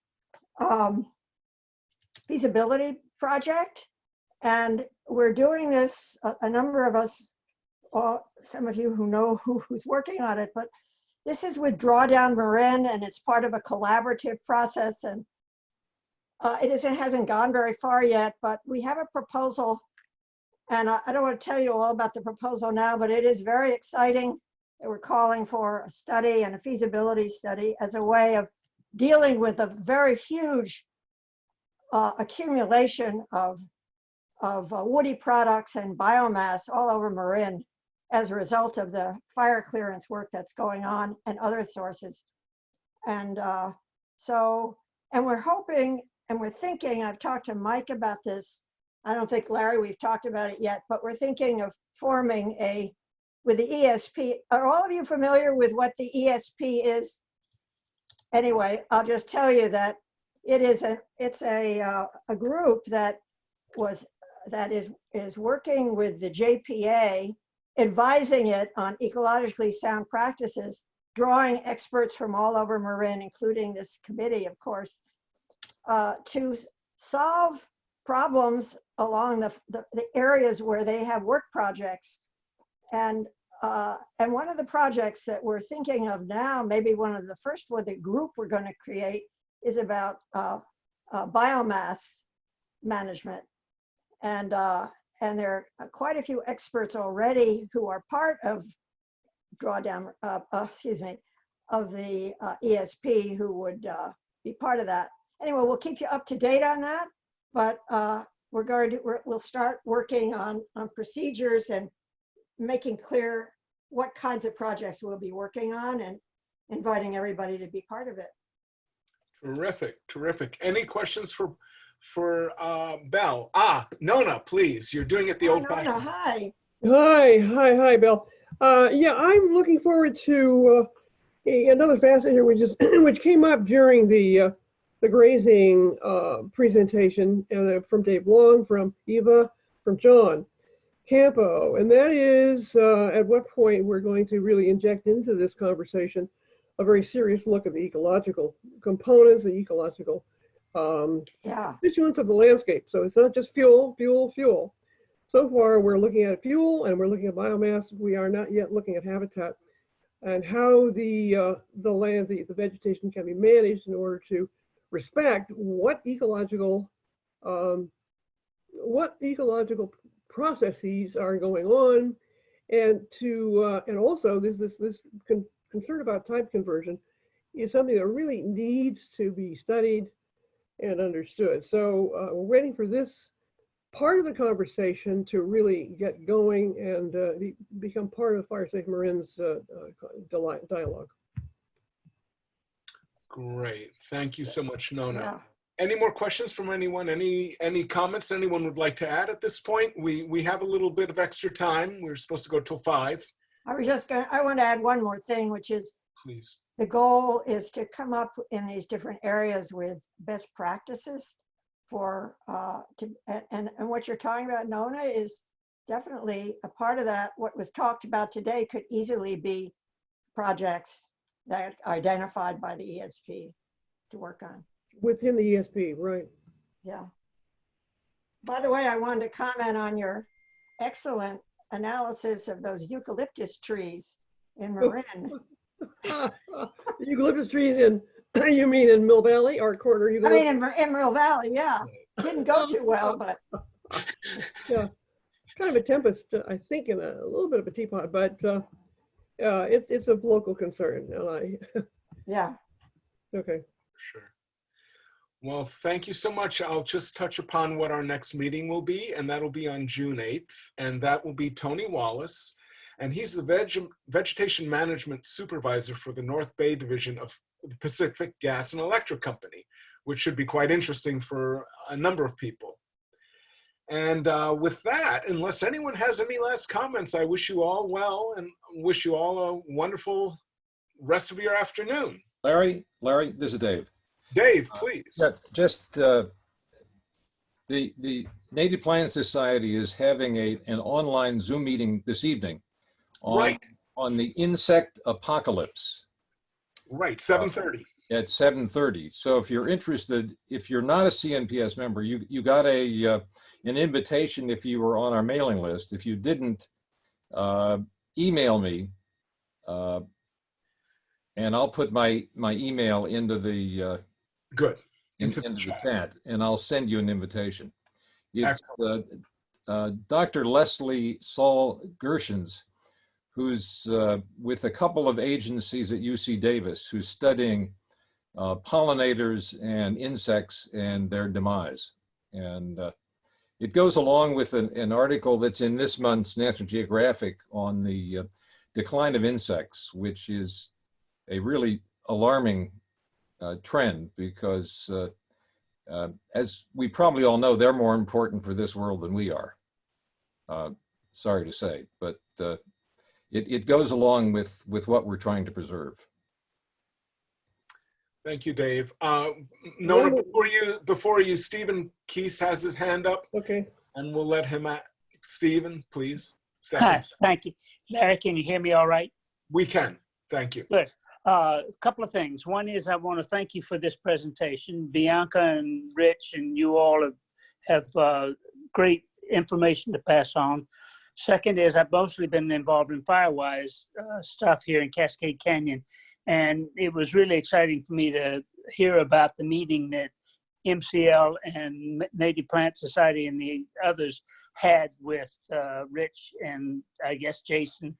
Feasibility Project. And we're doing this, a number of us, some of you who know who's working on it, but this is with Drawdown Marin, and it's part of a collaborative process. And it hasn't gone very far yet, but we have a proposal. And I don't want to tell you all about the proposal now, but it is very exciting. We're calling for a study and a feasibility study as a way of dealing with a very huge accumulation of woody products and biomass all over Marin as a result of the fire clearance work that's going on and other sources. And and we're hoping and we're thinking, I've talked to Mike about this. I don't think, Larry, we've talked about it yet, but we're thinking of forming with the ESP. Are all of you familiar with what the ESP is? Anyway, I'll just tell you that it's a group that is working with the JPA, advising it on ecologically sound practices, drawing experts from all over Marin, including this committee, of course, to solve problems along the areas where they have work projects. And one of the projects that we're thinking of now, maybe one of the first one, the group we're going to create, is about biomass management. And there are quite a few experts already who are part of drawdown, of the ESP who would be part of that. Anyway, we'll keep you up to date on that, but we'll start working on procedures and making clear what kinds of projects we'll be working on and inviting everybody to be part of it. Terrific, terrific. Any questions for Belle? Nona, please. You're doing it the old-fashioned. Nona, hi. Hi, Bill. Yeah, I'm looking forward to another facet here, which came up during the grazing presentation from Dave Long, from Eva, from John Campo, and that is at what point we're going to really inject into this conversation a very serious look at the ecological components, the ecological constituents of the landscape. So it's not just fuel. So far, we're looking at fuel and we're looking at biomass. We are not yet looking at habitat and how the land, the vegetation can be managed in order to respect what ecological processes are going on, and also this concern about type conversion is something that really needs to be studied and understood. So we're waiting for this part of the conversation to really get going and become part of FIREsafe Marin's dialogue. Great. Thank you so much, Nona. Yeah. Any more questions from anyone? Any comments anyone would like to add at this point? We have a little bit of extra time. We're supposed to go till 5. I want to add one more thing, which is, please. The goal is to come up in these different areas with best practices for, and what you're talking about, Nona, is definitely a part of that. What was talked about today could easily be projects that are identified by the ESP to work on. Within the ESP, right. Yeah. By the way, I wanted to comment on your excellent analysis of those eucalyptus trees in Marin. Eucalyptus trees you mean in Mill Valley or corner? I mean in Mill Valley, yeah. Didn't go too well, but. Yeah, kind of a tempest, I think, in a little bit of a teapot, but it's of local concern. Yeah. Okay. Sure. Well, thank you so much. I'll just touch upon what our next meeting will be, and that'll be on June 8th, and that will be Tony Wallace, and he's the Vegetation Management Supervisor for the North Bay Division of the Pacific Gas and Electric Company, which should be quite interesting for a number of people. And with that, unless anyone has any last comments, I wish you all well and wish you all a wonderful rest of your afternoon. Larry, this is Dave. Dave, please. Yeah, just the Native Plant Society is having an online Zoom meeting this evening on the insect apocalypse. Right, 7:30. At 7:30. So if you're interested, if you're not a CNPS member, you got an invitation if you were on our mailing list. If you didn't, email me. And I'll put my email into the Good. into the chat, and I'll send you an invitation. It's Dr. Leslie Saul Gershons, who's with a couple of agencies at UC Davis, who's studying pollinators and insects and their demise. And it goes along with an article that's in this month's National Geographic on the decline of insects, which is a really alarming trend because as we probably all know, they're more important for this world than we are. Sorry to say, but it goes along with what we're trying to preserve. Thank you, Dave. Nona, before you, Stephen Keese has his hand up. Okay. And we'll let him at. Stephen, please. Hi, thank you. Larry, can you hear me all right? We can. Thank you. Good. A couple of things. One is I want to thank you for this presentation. Bianca and Rich and you all have great information to pass on. Second is I've mostly been involved in FireWise stuff here in Cascade Canyon. And it was really exciting for me to hear about the meeting that MCL and Native Plant Society and the others had with Rich and I guess Jason,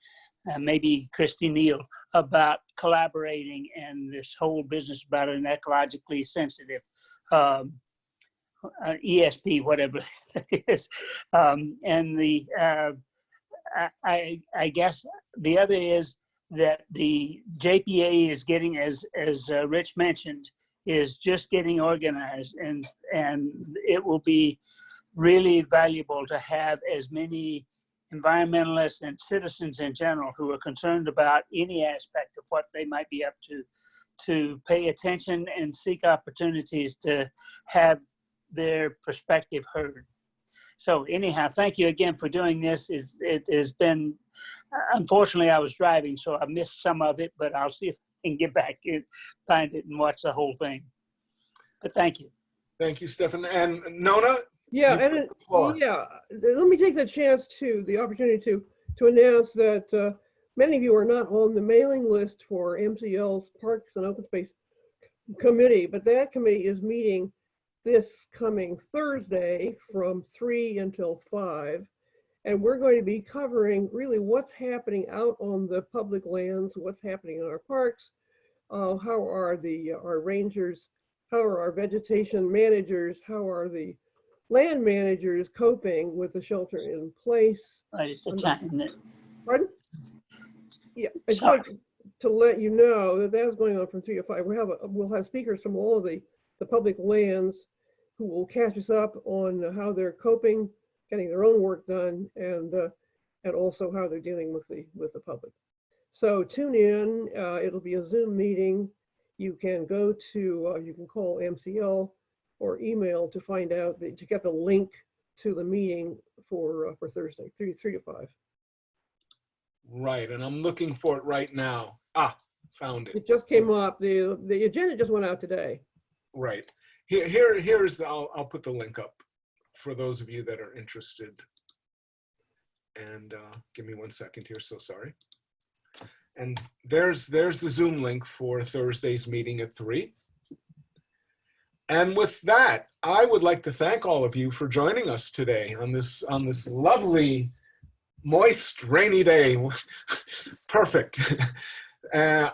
maybe Christy Neal, about collaborating and this whole business about an ecologically sensitive ESP, whatever it is. And the I guess the other is that the JPA is getting, as Rich mentioned, is just getting organized, and it will be really valuable to have as many environmentalists and citizens in general who are concerned about any aspect of what they might be up to pay attention and seek opportunities to have their perspective heard. So anyhow, thank you again for doing this. It has been, unfortunately I was driving, so I missed some of it, but I'll see if I can get back and find it and watch the whole thing. But thank you. Thank you, Stephen. And Nona? Yeah, and yeah, let me take the opportunity to announce that many of you are not on the mailing list for MCL's Parks and Open Space Committee, but that committee is meeting this coming Thursday from 3 until 5. And we're going to be covering really what's happening out on the public lands, what's happening in our parks, how are our rangers, how are our vegetation managers, how are the land managers coping with the shelter in place. Pardon? Yeah, I just want to let you know that that's going on from 3 to 5. We'll have speakers from all of the public lands who will catch us up on how they're coping, getting their own work done, and also how they're dealing with the public. So tune in. It'll be a Zoom meeting. You can go to you can call MCL or email to find out to get the link to the meeting for Thursday, 3 to 5. Right, and I'm looking for it right now. Ah, found it. It just came up. The agenda just went out today. Right. Here's I'll put the link up for those of you that are interested. And give me 1 second here, so sorry. And there's the Zoom link for Thursday's meeting at 3. And with that, I would like to thank all of you for joining us today on this lovely, moist, rainy day. Perfect. And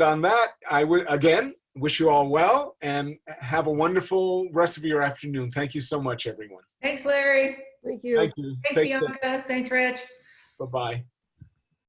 on that, I would again wish you all well and have a wonderful rest of your afternoon. Thank you so much, everyone. Thanks, Larry. Thank you. Thank you. Thanks, Bianca. Thanks, Rich. Bye-bye.